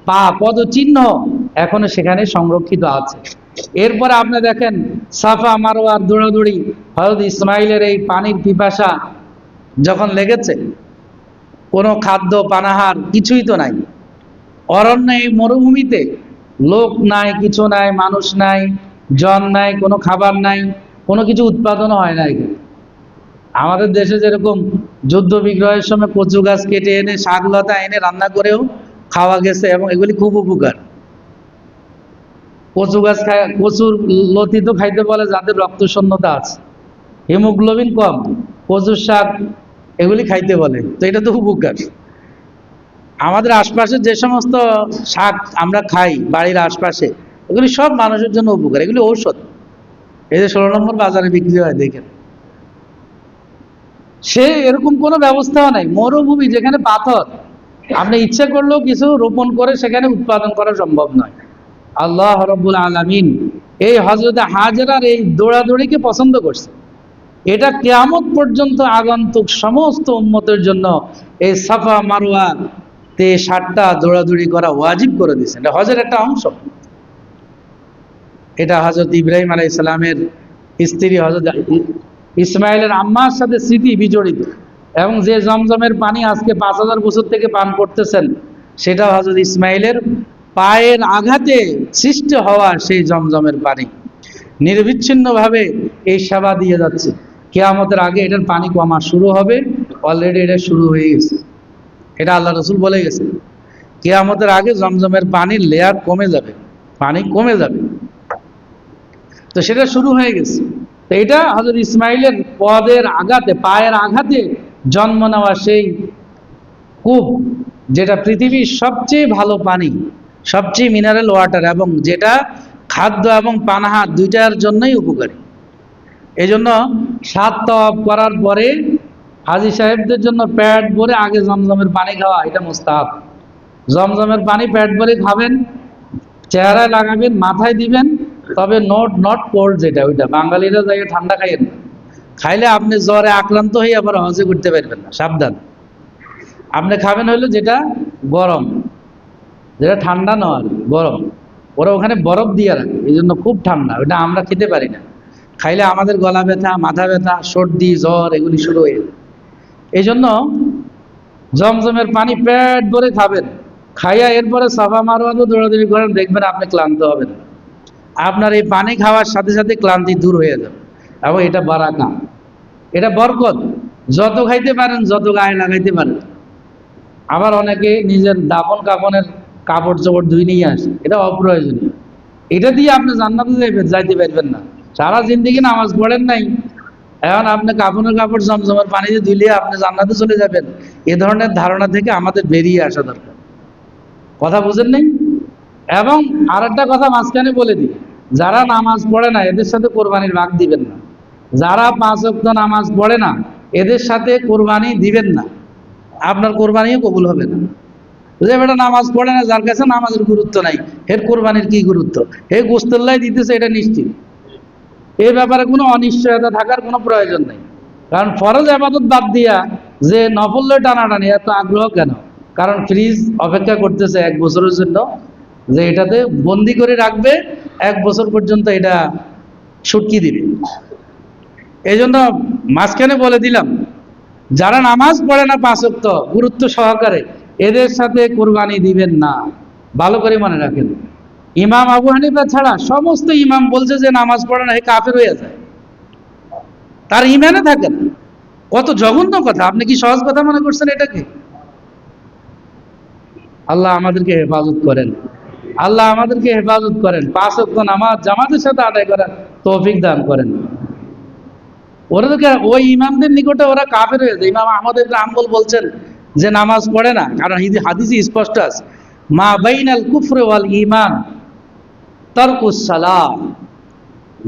পা পদচিহ্ন এখনো সেখানে সংরক্ষিত আছে। এরপরে আপনি দেখেন সাফা মারওয়ার দৌড়াদৌড়ি, হযরত ইসমাইলের এই পানির পিপাসা যখন লেগেছে, কোনো খাদ্য পানাহার কিছুই তো নাই, অরণ্য এই মরুভূমিতে, লোক নাই, কিছু নাই, মানুষ নাই, জন নাই, কোনো খাবার নাই, কোনো কিছু উৎপাদনও হয় না এখানে। আমাদের দেশে যেরকম যুদ্ধ বিগ্রহের সময় কচু গাছ কেটে এনে, শাকলতা এনে রান্না করেও খাওয়া গেছে, এবং এগুলি খুব উপকার। কচু গাছ খায়, কচুর লতি তো খাইতে বলে যাদের রক্ত শূন্যতা আছে, হিমোগ্লোবিন কম, কচুর শাক এগুলি খাইতে বলে, তো এটা তো উপকার। আমাদের আশপাশে যে সমস্ত শাক আমরা খাই বাড়ির আশপাশে, এগুলি সব মানুষের জন্য উপকার, এগুলি ঔষধ। এই যে 16 নম্বর বাজারে বিক্রি হয় দেখেন, সে এরকম কোনো ব্যবস্থাও নাই, মরুভূমি যেখানে পাথর, আপনি ইচ্ছে করলেও কিছু রোপণ করে সেখানে উৎপাদন করা সম্ভব নয়। আল্লাহ রাব্বুল আলামিন এই হযরত হাজেরার এই দৌড়াদৌড়িকে পছন্দ করছে। এটা কিয়ামত পর্যন্ত আগন্তুক সমস্ত উম্মতের জন্য এই সাফা মারওয়া তে 7টা দৌড়াদৌড়ি করা ওয়াজিব করে দিয়েছেন। এটা হজের একটা অংশ। এটা হযরত ইব্রাহিম আলাইহিস সালামের স্ত্রী হযরত ইসমাইলের আম্মার সাথে স্মৃতি বিজড়িত, এবং যে জমজমের পানি আজকে 5000 বছর থেকে পান করতেছেন, সেটা হযরত ইসমাইলের পায়ের আঘাতে সৃষ্টি হওয়া সেই জমজমের পানি নিরবিচ্ছিন্নভাবে এই সেবা দিয়ে যাচ্ছে। কিয়ামতের আগে এটার পানি কমা শুরু হবে, অলরেডি এটা শুরু হয়ে গেছে। এটা আল্লাহ রসুল বলে গেছে, কিয়ামতের আগে জমজমের পানির লেয়ার কমে যাবে, পানি কমে যাবে, তো সেটা শুরু হয়ে গেছে। তো এটা হযরত ইসমাইলের পদের আঘাতে, পায়ের আঘাতে জন্ম নেওয়া সেই কূপ, যেটা পৃথিবীর সবচেয়ে ভালো পানি, সবচেয়ে মিনারেল ওয়াটার, এবং যেটা খাদ্য এবং পানাহার দুইটার জন্যই উপকারী। এই জন্য 7 তাওয়াফ করার পরে হাজী সাহেবদের জন্য পেট ভরে আগে জমজমের পানি খাওয়া, এটা মুস্তাহাব। জমজমের পানি পেট ভরে খাবেন, চেহারায় লাগাবেন, মাথায় দিবেন, তবে নট কোল্ড, যেটা ওইটা বাঙালিরা জায়গায় ঠান্ডা খাইয়েন না, খাইলে আপনি জ্বরে আক্রান্ত হয়ে আবার হজে করতে পারবেন না, সাবধান। আপনি খাবেন হইলো যেটা গরম, যেটা ঠান্ডা নয়, গরম। ওরা ওখানে বরফ দিয়ে রাখে, এই জন্য খুব ঠান্ডা, ওটা আমরা খেতে পারি না। খাইলে আমাদের গলা ব্যথা, মাথা ব্যথা, সর্দি, জ্বর এগুলি শুরু হয়ে যায়। এই জন্য জমজমের পানি পেট ভরে খাবেন, খাইয়া এরপরে সাফা মারওয়াতে দৌড়াদৌড়ি করেন, দেখবেন আপনি ক্লান্ত হবেন না। আপনার এই পানি খাওয়ার সাথে সাথে ক্লান্তি দূর হয়ে যাবে, এবং এটা বারাকা, এটা বরকত। যত খাইতে পারেন, যত গায়ে লাগাইতে পারেন। আবার অনেকে নিজের দাফন কাফনের কাপড় চোপড় ধুই নিয়ে আসে, এটা অপ্রয়োজনীয়। এটা দিয়ে আপনি জান্নাতে যাইতে পারবেন না। সারা জিন্দেগি নামাজ পড়েন নাই, এখন আপনি কাফনের কাপড় জমজমের পানিতে ধুইলে আপনি জান্নাতে চলে যাবেন, এ ধরনের ধারণা থেকে আমাদের বেরিয়ে আসা দরকার। কথা বুঝেন নাই? এবং আর একটা কথা মাঝখানে বলে দিই, যারা নামাজ পড়ে না এদের সাথে কোরবানির ভাগ দিবেন না। যারা 5 ওয়াক্ত নামাজ পড়ে না এদের সাথে কোরবানি দিবেন না, আপনার কোরবানিও কবুল হবে না। যে বেটা নামাজ পড়ে না, যার কাছে নামাজের গুরুত্ব নাই, এর কোরবানির কি গুরুত্ব? হে গোস্তুল্লাহ দিতেছে, এটা নিশ্চিত। এই ব্যাপারে কোনো অনিশ্চয়তা থাকার কোনো প্রয়োজন নেই। কারণ ফরজ আবাদত বাদ দিয়া যে নফল টানাটানি এত আগ্রহ কেন? কারণ ফ্রিজ অপেক্ষা করতেছে 1 বছরের জন্য, যে এটাতে বন্দি করে রাখবে, 1 বছর পর্যন্ত এটা ছুটকি দিবে। এই জন্য মাঝখানে বলে দিলাম, যারা নামাজ পড়ে না 5 ওয়াক্ত গুরুত্ব সহকারে, এদের সাথে কোরবানি দিবেন না। ভালো করে মনে রাখেন, ইমাম আবু হানিফা ছাড়া সমস্ত ইমাম বলছে যে নামাজ পড়ে না হে কাফের হয়ে যায়, তার ইমানে থাকে না। কত জঘন্য কথা! আপনি কি সহজ কথা মনে করছেন এটাকে? আল্লাহ আমাদেরকে হেফাজত করেন, আল্লাহ আমাদেরকে হেফাজত করেন। 5 ওয়াক্ত নামাজ জামাতের সাথে আদায় করার তৌফিক দান করেন। ওরা তো ওই ইমামদের নিকটে ওরা কাফের হয়ে যায়। ইমাম আহমদ ইবনে হাম্বল বলছেন যে নামাজ পড়ে না, কারণ হাদিসে স্পষ্ট আছে, মা বাইনাল কুফর ওয়াল ঈমান তারকুস সালাহ,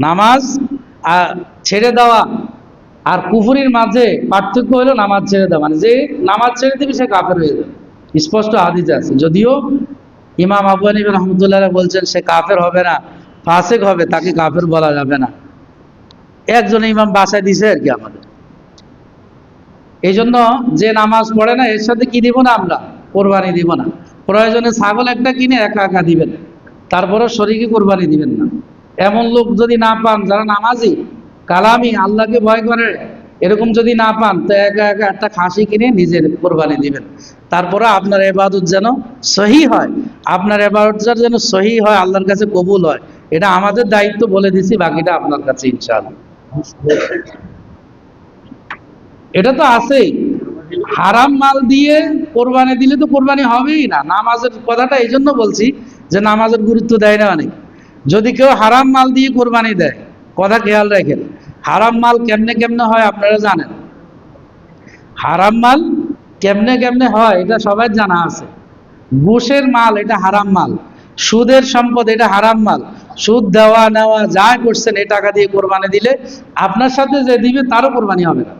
নামাজ ছেড়ে দেওয়া আর কুফরির মাঝে পার্থক্য হলো নামাজ ছেড়ে দেওয়া, মানে যে নামাজ ছেড়ে দেবে সে কাফের হয়ে যাবে, স্পষ্ট হাদিস আছে। যদিও ইমাম আবু হানিফা রাহমাতুল্লাহ বলছেন সে কাফের হবে না, ফাসিক হবে, তাকে কাফের বলা যাবে না। একজন ইমাম বাসায় দিছে আর কি আমাদের। এই জন্য যে নামাজ পড়ে না এর সাথে কি দিব না, আমরা কোরবানি দিব না। প্রয়োজনে ছাগল একটা কিনে একা একা দিবেন, তারপরও শরীকে কোরবানি দিবেন না। এমন লোক যদি না পান যারা নামাজি কালামি আল্লাহকে ভয় করে, এরকম যদি না পান তো একা একা একটা খাসি কিনে নিজের কোরবানি দিবেন। তারপরে আপনার ইবাদত যেন সহি হয়, আপনার ইবাদত যেন সহি হয়, আল্লাহর কাছে কবুল হয়, এটা আমাদের দায়িত্ব বলে দিছি, বাকিটা আপনার কাছে ইনশাআল্লাহ। এটা তো আছেই, হারাম মাল দিয়ে কোরবানি দিলে তো কোরবানি হবেই না। নামাজের কথাটা এই জন্য বলছি যে নামাজের গুরুত্ব দেয় না অনেক। যদি কেউ হারাম মাল দিয়ে কোরবানি দেয়, কথা খেয়াল রাখেন, হারাম মাল কেমনে কেমনে হয় আপনারা জানেন। হারাম মাল কেমনে কেমনে হয় এটা সবাই জানা আছে। ঘুষের মাল এটা হারাম মাল, সুদের সম্পদ এটা হারাম মাল। সুদ দেওয়া নেওয়া যা করছেন এই টাকা দিয়ে কোরবানি দিলে আপনার সাথে যে দিবে তারও কোরবানি হবে না।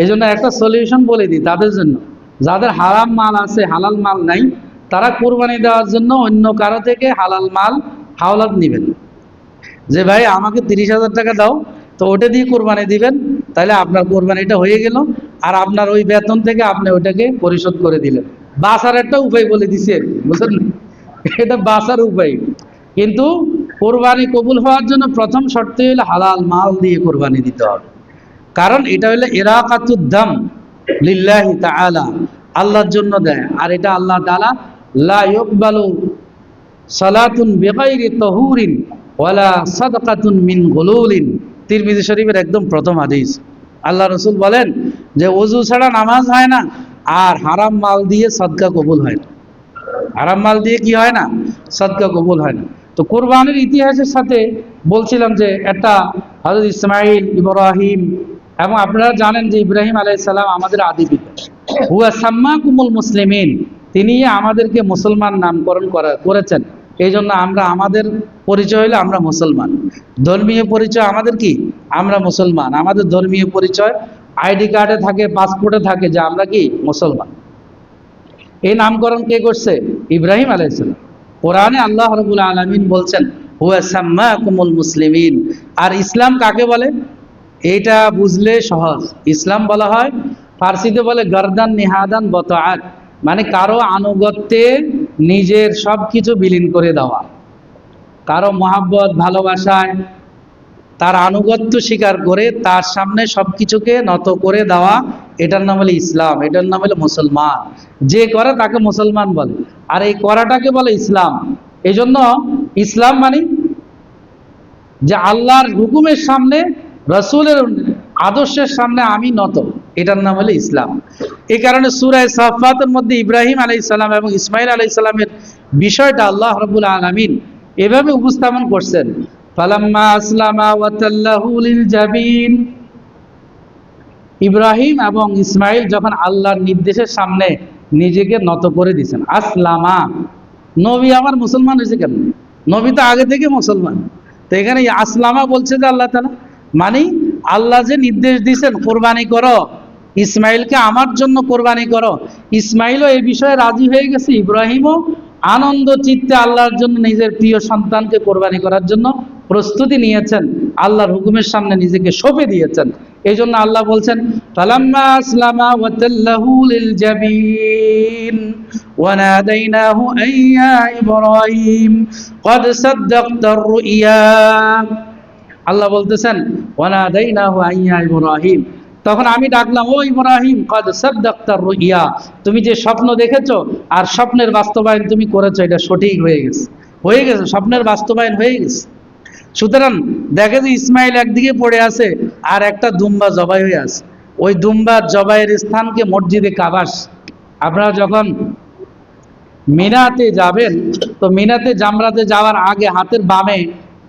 এই জন্য একটা সলিউশন বলে দিই তাদের জন্য, যাদের হারাম মাল আছে হালাল মাল নাই, তারা কোরবানি দেওয়ার জন্য অন্য কারো থেকে হালাল মাল হাওলাত নেবেন। যে ভাই আমাকে 30,000 টাকা দাও, তো ওটা দিয়ে কোরবানি দিবেন, তাহলে আপনার কোরবানিটা হয়ে গেল, আর আপনার ওই বেতন থেকে আপনি ওটাকে পরিশোধ করে দিলেন। বাঁচার একটা উপায় বলে দিছে, বুঝলেন, এটা বাঁচার উপায়। কিন্তু কোরবানি কবুল হওয়ার জন্য প্রথম শর্ত হলো হালাল মাল দিয়ে কোরবানি দিতে হবে। কারণ এটা হলো ইরাকাতুদ্দাম লিল্লাহি তাআলা, আল্লাহর জন্য দেয়। আর এটা আল্লাহ তাআলা লা ইকবালু সালাতুন বিগাইরি তাহুরিন ওয়ালা সাদাকাতুন মিন গুলুলিন, তিরমিজি শরীফের একদম প্রথম হাদিস। আল্লাহ রাসূল বলেন যে ওযু ছাড়া নামাজ হয় না, আর হারাম মাল দিয়ে সদকা কবুল হয় না। হারাম মাল দিয়ে কি হয় না, সদকা কবুল হয় না। তো কোরবানির ইতিহাসের সাথে বলছিলাম যে একটা হযরত ইসমাঈল, ইব্রাহিম, এবং আপনারা জানেন যে ইব্রাহিম আলাইহিস সালাম আমাদের আদি পিতা। হুয়া সাম্মাকুমুল মুসলিমিন, তিনি আমাদেরকে মুসলমান নামকরণ করেছেন। এই জন্য আমরা, আমাদের পরিচয় হলো আমরা মুসলমান। ধর্মীয় পরিচয় আমাদের কি, আমরা মুসলমান। আমাদের ধর্মীয় পরিচয় আইডি কার্ডে থাকে, পাসপোর্টে থাকে যে আমরা কি মুসলমান। এই নামকরণ কে করছে, ইব্রাহিম আলাইহিস সালাম। কোরআনে আল্লাহ রাব্বুল আলামিন বলছেন হুয়া সাম্মাকুমুল মুসলিমিন। আর ইসলাম কাকে বলে এটা বুঝলে সহজ। ইসলাম বলা হয়, ফার্সিতে বলে গর্দান নিহাদান বতাআত, মানে কারো আনুগত্যে নিজের সবকিছু বিলীন করে দেওয়া, কারো মহাব্বত ভালোবাসায় তার আনুগত্য স্বীকার করে তার সামনে সবকিছুকে নত করে দেওয়া, এটার নাম হলো ইসলাম, এটার নাম হলো মুসলমান। যে করে তাকে মুসলমান বলে, আর এই করাটাকে বলে ইসলাম। এই জন্য ইসলাম মানে যে আল্লাহর হুকুমের সামনে, রাসূলের আদর্শের সামনে আমি নত, এটার নাম হলো ইসলাম। এই কারণে সূরা সাফফাতের মধ্যে ইব্রাহিম আলাইহিস সালাম এবং ইসমাঈল আলাইহিস সালামের বিষয়টা আল্লাহ রাব্বুল আলামিন এভাবে উপস্থাপন করছেন, ফালাম্মা আসলামা ওয়া তাল্লাহু লিল জাবিন। ইব্রাহিম এবং ইসমাঈল যখন আল্লাহর নির্দেশের সামনে নিজেকে নত করে দিয়েছেন, আসলামা। নবী আমার মুসলমান হয়েছে কেন, নবী তো আগে থেকে মুসলমান। তো এখানে আসলামা বলছে যে আল্লাহ তাআলা, মানে আল্লাহ যে নির্দেশ দিয়েছেন কোরবানি করো, ইসমাইলকে আমার জন্য কোরবানি করো, ইসমাইলও এই বিষয়ে রাজি হয়ে গেছে, ইব্রাহিমও আনন্দ চিত্তে আল্লাহর জন্য নিজের প্রিয় সন্তানকে কোরবানি করার জন্য প্রস্তুতি নিয়েছেন, আল্লাহর হুকুমের সামনে নিজেকে সঁপে দিয়েছেন। এই জন্য আল্লাহ বলছেন ফালাম্মা আসলামা ওয়া তাল্লাহু লিল জাবিন ওয়া নাদাইনাহু আইয়া ইব্রাহিম ক্বাদ সাদ্দাকতার রুইয়া। আল্লাহ বলতেছেন ওয়া নাদাইনাহু আইয়া ইব্রাহিম, তখন আমি ডাকলাম ও ইব্রাহিম, ক্বাদ সাদ্দাকতার রুইয়া, তুমি যে স্বপ্ন দেখেছো আর স্বপ্নের বাস্তবায়ন তুমি করেছো, এটা সঠিক হয়ে গেছে, হয়ে গেছে, স্বপ্নের বাস্তবায়ন হয়ে গেছে। সুতরাং দেখে যে ইসমাইল একদিকে পড়ে আছে আর একটা দুম্বা জবাই হয়ে আছে। ওই দুম্বা জবাইয়ের স্থানকে মসজিদে কাবাস। আপনারা যখন মিনাতে যাবেন, তো মিনাতে জামরাতে যাওয়ার আগে হাতের বামে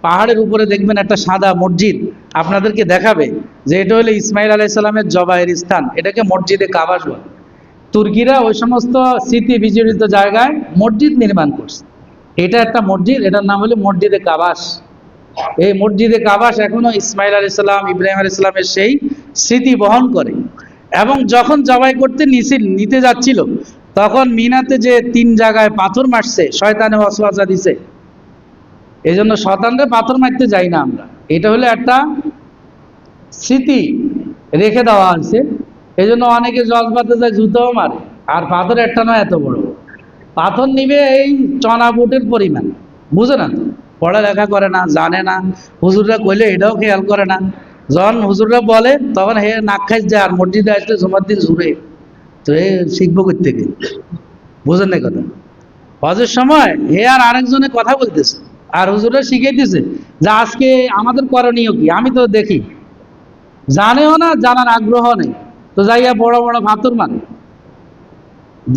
পাহাড়ের উপরে দেখবেন একটা সাদা মসজিদ, আপনাদেরকে দেখাবে যে এটা হলো ইসমাইল আলাইহিস সালামের জবাইয়ের স্থান, এটাকে মসজিদে কাবা বলে। তুর্কিরা ওই সমস্ত স্মৃতি বিজড়িত জায়গায় মসজিদ নির্মাণ করছে। এটা একটা মসজিদ, এটার নাম হলো মসজিদে কাবাস। এই মসজিদে কাবাস এখনো ইসমাইল আলাইহিস সালাম, ইব্রাহিম আলাইহিস সালামের সেই স্মৃতি বহন করে। এবং যখন জবাই করতে নিতে যাচ্ছিল, তখন মিনাতে যে 3 জায়গায় পাথর মারছে, শয়তানে ওয়াসওয়াসা দিছে। এই জন্য শয়তানরে পাথর মারতে যাই না আমরা, এটা হলো একটা স্মৃতি রেখে দেওয়া হয়েছে। এই জন্য অনেকে জজবাতে যায় জুতোও মারে, আর পাথর একটা নয়, এত বড় পাথর নিবে এই চনা বুটের পরিমাণ। বুঝে না, পড়ালেখা করে না, জানে না, হুজুররা কইলে এটাও খেয়াল করে না। যখন হুজুররা বলে তখন হে নাক খাইস যায়, আর মসজিদে আসলে জুমার দিন জুড়ে, তো এ শিখবো কই থেকে? বুঝেন না কথা? হজের সময় হে আর আরেকজনে কথা বলতেছে, আর হুজুররা শিখাইতেছে যে আজকে আমাদের করণীয় কি। আমি তো দেখি জানেও না, জানার আগ্রহ নেই, তো যাইয়া বড় বড় পাথর মানে।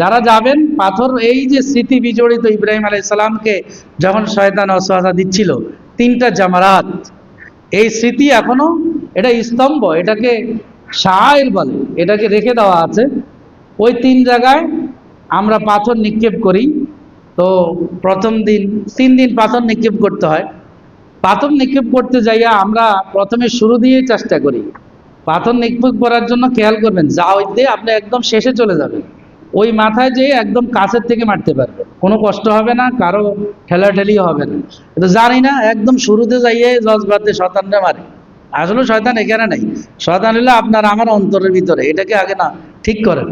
যারা যাবেন পাথর, এই যে স্মৃতি বিজড়িত ইব্রাহিম আলাইহিস সালামকে যখন শয়তান ওয়াসওয়াসা দিচ্ছিল, 3টা জামারাত, এই স্মৃতি এখনো, এটা স্তম্ভ, এটাকে শায়ের বলে, এটাকে রেখে দেওয়া আছে। ওই 3 জায়গায় আমরা পাথর নিক্ষেপ করি। তো প্রথম দিন 3 দিন পাথর নিক্ষেপ করতে হয়। পাথর নিক্ষেপ করতে যাইয়া আমরা প্রথমে শুরু দিয়ে চেষ্টা করি। পাথর নিক্ষেপ করার জন্য খেয়াল করবেন, যা হইতে আপনি একদম শেষে চলে যাবেন, ওই মাথায় যেয়ে একদম কাছের থেকে মারতে পারবে, কোনো কষ্ট হবে না, কারো ঠেলাঠেলি হবে না। কিন্তু জানি না, একদম শুরুতে যাইয়ে জজবাতে শয়তানরা মারে। আসলে শয়তান এখানে নাই, শয়তান হলো আপনার আমার অন্তরের ভিতরে, এটাকে আগে না ঠিক করেন।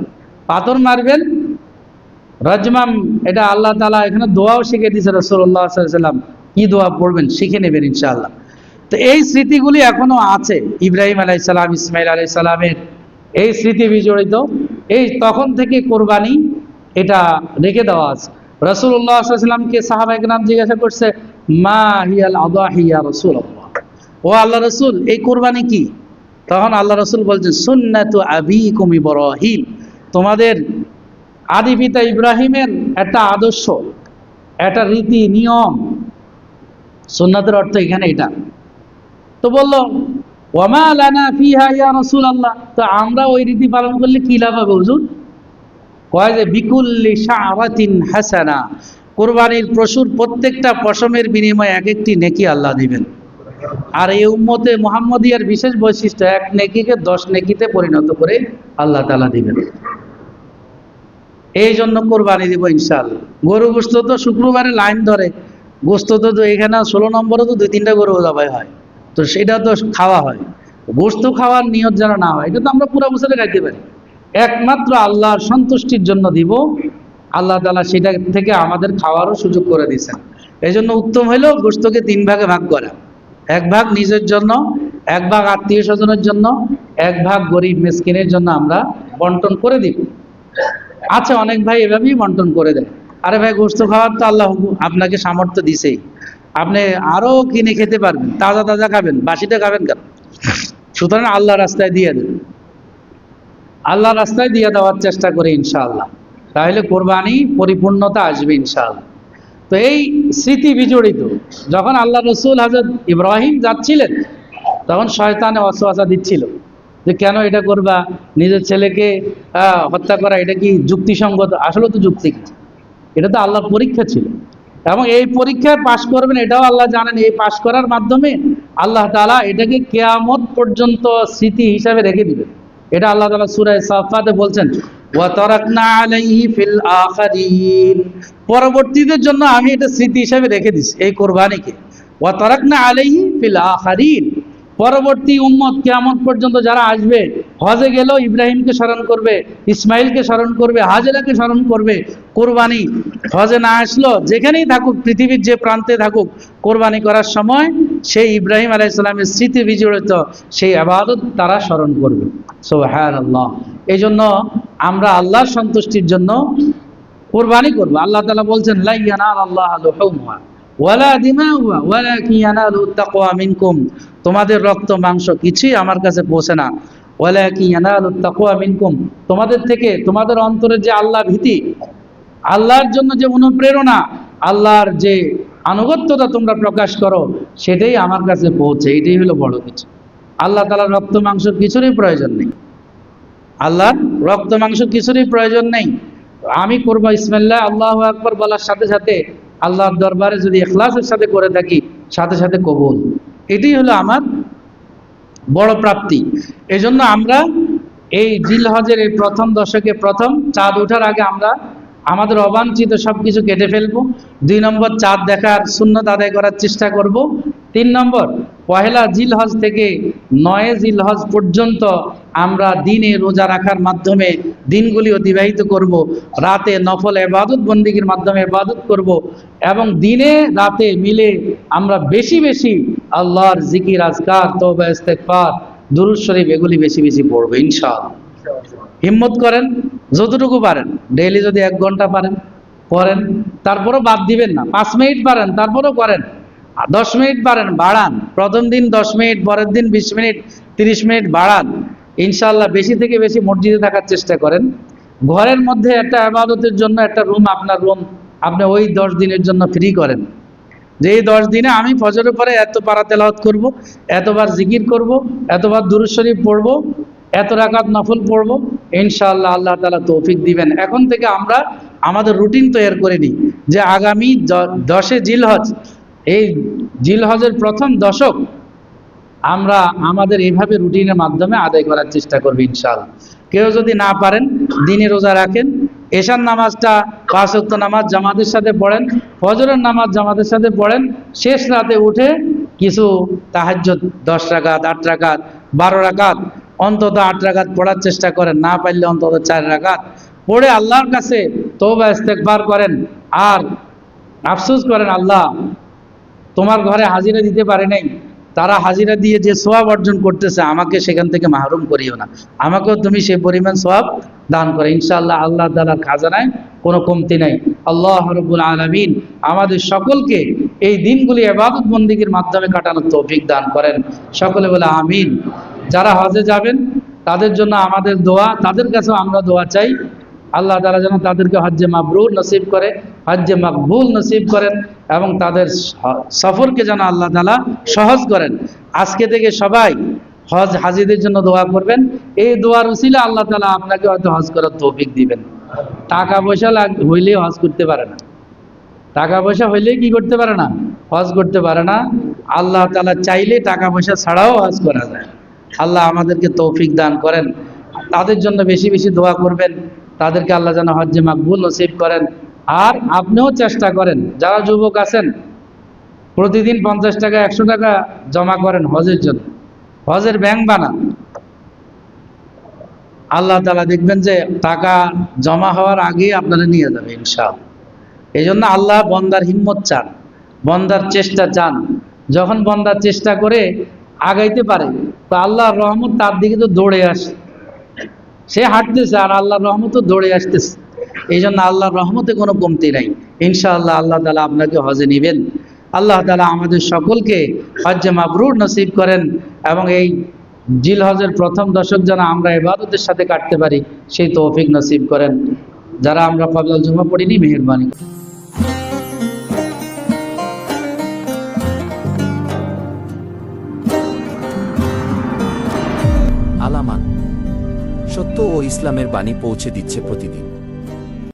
পাথর মারবেন, রাজমাম, এটা আল্লাহ তাআলা এখানে দোয়াও শিখে দিয়েছে। রাসূলুল্লাহ সাল্লাল্লাহু আলাইহি ওয়াসাল্লাম কি দোয়া পড়বেন শিখে নেবেন ইনশাআল্লাহ। তো এই স্মৃতিগুলি এখনো আছে, ইব্রাহিম আলাইহিস সালাম, ইসমাইল আলাইহিস সালামের এই স্মৃতি বিজড়িত। এই তখন থেকে কোরবানি এটা রেখে দেওয়া আছে। রাসূলুল্লাহ সাল্লাল্লাহু আলাইহি ওয়াসাল্লামকে সাহাবায়ে কেরাম জিজ্ঞাসা করছে, মা হিয়াল আদাহি ইয়া রাসূলুল্লাহ, ও আল্লাহ রাসূল, এই কোরবানি কি? তখন আল্লাহ রাসূল বলছেন, সুন্নাতু আবিকুম ইব্রাহিম, তোমাদের আদি পিতা ইব্রাহিমের একটা আদর্শ, একটা রীতি নিয়ম। সুন্নাতের অর্থ এখানে এটা। তো বললো, ওয়ামা লানা ফিহা ইয়া রাসূলুল্লাহ, তো আমরা ওই রীতি পালন করলে কি লাভ হবে হুজুর? কয় যে বিকুল্লি শাআরাতিন হাসানা, কুরবানির পশুর প্রত্যেকটা পশমের বিনিময়ে এক একটি নেকি আল্লাহ দিবেন। আর এই উম্মতে মুহাম্মদিয়ার বিশেষ বৈশিষ্ট্য, এক নেকিকে 10 নেকিতে পরিণত করে আল্লাহ তাআলা দিবেন। এই জন্য কোরবানি দিব ইনশাআল্লাহ। গরু গোশত তো শুক্রবারে লাইন ধরে, গোশত তো এখানে 16 নম্বরে তো 2-3টা গরু জবাই হয়, তো সেটা তো খাওয়া হয়। গোশত খাওয়ার নিয়ত যেন না হয়, এটা তো আমরা পুরো বছরে খাইতে পারি, একমাত্র আল্লাহর সন্তুষ্টির জন্য দিব। আল্লাহ তাআলা সেটা থেকে আমাদের খাওয়ারও সুযোগ করে দিয়েছেন। এই জন্য উত্তম হইল গোশতকে 3 ভাগে ভাগ করা, 1 ভাগ নিজের জন্য, 1 ভাগ আত্মীয় স্বজনের জন্য, 1 ভাগ গরিব মিসকিনের জন্য আমরা বন্টন করে দিব। আচ্ছা, অনেক ভাই এভাবেই বন্টন করে দেয়, আরে ভাই গোশত খাওয়ার তো আল্লাহ আপনাকে সামর্থ্য দিছেই, আপনি আরো কিনে খেতে পারবেন, তাজা তাজা খাবেন, বাসিটা খাবেন কেন? সুতরাং আল্লাহ রাস্তায় দিয়ে দেবেন, আল্লাহ রাস্তায় দিয়ে দেওয়ার চেষ্টা করে ইনশাআল্লাহ, তাহলে কোরবানি পরিপূর্ণতা আসবে ইনশাআল্লাহ। তো এই স্মৃতি বিজড়িত, যখন আল্লাহ রসুল হযরত ইব্রাহিম যাচ্ছিলেন, তখন শয়তানে ওয়াসওয়াসা দিচ্ছিল যে কেন এটা করবা, নিজের ছেলেকে হত্যা করা এটা কি যুক্তিসঙ্গত? আসলে তো যুক্তি, এটা তো আল্লাহর পরীক্ষা ছিল, এবং এই পরীক্ষায় পাশ করবেন এটাও আল্লাহ জানেন। এই পাশ করার মাধ্যমে আল্লাহ তাআলা এটাকে কিয়ামত পর্যন্ত স্মৃতি হিসাবে রেখে দিবেন। এটা আল্লাহ তাআলা সূরা সাফফাতে বলছেন, ওয়া তারাকনা আলাইহি ফিল আখিরিন, পরবর্তীদের জন্য আমি এটা স্মৃতি হিসাবে রেখে দিছি এই কোরবানিকে। ওয়া তারাকনা আলাইহি ফিল আখিরিন, পরবর্তী উম্মত কিয়ামত পর্যন্ত যারা আসবে, হজে গেলেও ইব্রাহিমকে স্মরণ করবে, ইসমাইলকে স্মরণ করবে, হাজেরাকে স্মরণ করবে। কোরবানি হজে না আসলো, যেখানেই থাকুক, পৃথিবীর যে প্রান্তে থাকুক, কোরবানি করার সময় সেই ইব্রাহিম আলাইহিস সালামের স্মৃতি বিজড়িত সেই ইবাদত তারা স্মরণ করবে। সুবহানাল্লাহ। এই জন্য আমরা আল্লাহর সন্তুষ্টির জন্য কোরবানি করব। আল্লাহ তাআলা বলছেন, লা ইয়ানালাল্লাহু লুহুমুহা ওয়ালা দিমাউহা ওয়ালাকিন ইয়ানালুহু তাকওয়া মিনকুম, তোমাদের রক্ত মাংস কিছুই আমার কাছে পৌঁছে না। ওয়ালাকিন ইয়ানালুহু তাকওয়া মিনকুম, তোমাদের থেকে তোমাদের অন্তরে যে আল্লাহ ভীতি, আল্লাহর জন্য যে অনুপ্রেরণা, আল্লাহর যে আনুগত্যতা তোমরা প্রকাশ করো, সেটাই আমার কাছে পৌঁছে, এটাই হলো বড় কিছু। আল্লাহ তাআলার রক্ত মাংস কিছুরই প্রয়োজন নেই, আল্লাহর রক্ত মাংস কিছুরই প্রয়োজন নেই। আমি করবো বিসমিল্লাহ আল্লাহু আকবার বলার সাথে সাথে আল্লাহর দরবারে যদি ইখলাসের সাথে করে থাকি, সাথে সাথে কবুল। এটাই হলো আমার বড় প্রাপ্তি। এজন্য আমরা এই জিলহজের এই প্রথম দশকে, প্রথম চাঁদ ওঠার আগে আমরা আমাদের অবাঞ্ছিত সবকিছু কেটে ফেলবো। 2 নম্বর, চাঁদ দেখার সুন্নত আদায় করার চেষ্টা করব। 3 নম্বর, পহেলা জিলহজ থেকে 9 জিলহজ পর্যন্ত আমরা দিনে রোজা রাখার মাধ্যমে দিনগুলি অতিবাহিত করব, রাতে নফল ইবাদত বন্দেগীর মাধ্যমে ইবাদত করব, এবং দিনে রাতে মিলে আমরা বেশি বেশি আল্লাহর জিকির, আজকার, তওবা, ইস্তেগফার, দুরূদ শরীফ এগুলি বেশি বেশি পড়ব ইনশাআল্লাহ। হিম্মত করেন, যতটুকু পারেন, ডেইলি যদি 1 ঘন্টা পারেন করেন, তারপরও বাদ দিবেন না। 5 মিনিট পারেন তারপরও করেন, 10 মিনিট পারেন বাড়ান, প্রথম দিন 10 মিনিট, পরের দিন 20 মিনিট, 30 মিনিট বাড়ান ইনশাআল্লাহ। বেশি থেকে বেশি মসজিদে থাকার চেষ্টা করেন। ঘরের মধ্যে একটা ইবাদতের জন্য একটা রুম, আপনার রুম আপনি ওই 10 দিনের জন্য ফ্রি করেন, যে এই 10 দিনে আমি ফজরের পরে এত পারা তেলাওয়াত করব, এতবার জিকির করব, এতবার দুরূদ শরীফ পড়ব, এত রাকাত নফল পড়ব, ইনশাআল্লাহ আল্লাহ তাআলা তৌফিক দিবেন। এখন থেকে আমরা আমাদের রুটিন তৈরি করে নিই যে আগামী 10 জিলহজ, এই জিলহজের প্রথম দশক আমরা আমাদের এইভাবে রুটিনের মাধ্যমে আদায় করার চেষ্টা করব ইনশাআল্লাহ। কেউ যদি না পারেন দিনে রোজা রাখেন, এশার নামাজটা 5 ওয়াক্ত নামাজ জামাতের সাথে পড়েন, ফজরের নামাজ জামাতের সাথে পড়েন, শেষ রাতে উঠে কিছু তাহাজ্জুদ 10 রাকাত, 8 রাকাত, 12 রাকাত, অন্তত 8 রাকাত পড়ার চেষ্টা করেন, না পারলে অন্তত 4 রাকাত পড়ে আল্লাহর কাছে তওবা ইস্তেগফার করেন। আর আফসোস করেন, আল্লাহ তোমার ঘরে হাজিরা দিতে পারে নাই, তারা হাজিরা দিয়ে যে সওয়াব অর্জন করতেছে আমাকে সেখান থেকে মাহরুম করিও না, আমাকেও তুমি সেই পরিমাণ সওয়াব দান করে ইনশাআল্লাহ। আল্লাহ তাআলার খাজানায় কোনো কমতি নাই। আল্লাহ রাব্বুল আলামিন আমাদের সকলকে এই দিনগুলি ইবাদত বন্দেগীর মাধ্যমে কাটানোর তৌফিক দান করেন। সকলে বলে আমিন। যারা হজে যাবেন তাদের জন্য আমাদের দোয়া, তাদের কাছেও আমরা দোয়া চাই। আল্লাহ তাআলা যেন তাদেরকে হজ্জে মাবরুর নসিব করে, হজ্জে মাকবুল নসিব করেন, এবং তাদের সফরকে যেন আল্লাহ তাআলা সহজ করেন। আজকে থেকে সবাই হজ হাজিদের জন্য দোয়া করবেন। এই দোয়ার উসিলা আল্লাহ তাআলা আপনাকে হয়তো হজ করার তৌফিক দিবেন। টাকা পয়সা হইলেই হজ করতে পারে না, টাকা পয়সা হইলেই কি করতে পারে না? হজ করতে পারে না। আল্লাহ তাআলা চাইলে টাকা পয়সা ছাড়াও হজ করা যায়। আল্লাহ আমাদেরকে তৌফিক দান করেন। তাদের জন্য বেশি বেশি দোয়া করবেন, তাদেরকে আল্লাহ যেন হজ্জে মাকবুল নসিব করেন। আর আপনিও চেষ্টা করেন, যারা যুবক আছেন প্রতিদিন 50 টাকা 100 টাকা জমা করেন হজের জন্য, হজের ব্যাংক বানান। আল্লাহ তাআলা দেখবেন যে টাকা জমা হওয়ার আগেই আপনারা নিয়ে যাবে ইনশাআল্লাহ। এই জন্য আল্লাহ বন্দার হিম্মত চান, বন্দার চেষ্টা চান। যখন বন্দার চেষ্টা করে আগাইতে পারে তো আল্লাহর রহমত তার দিকে তো দৌড়ে আসে। সে হাঁটতেছে আর আল্লাহর রহমতও দৌড়ে আসতেছে। এই জন্য আল্লাহর রহমতে কোনো কমতি নাই ইনশাআল্লাহ। আল্লাহ তাআলা আপনাকে হজে নেবেন। আল্লাহ তাআলা আমাদের সকলকে হজ্জে মাবরুর নসিব করেন, এবং এই জিলহজের প্রথম দশক যেন আমরা ইবাদতের সাথে কাটতে পারি সেই তৌফিক নসিব করেন। যারা আমরা ক্বাবলাল জুমা পড়িনি, মেহেরবানি। আলামান, সত্য ও ইসলামের বাণী পৌঁছে দিচ্ছে প্রতিদিন।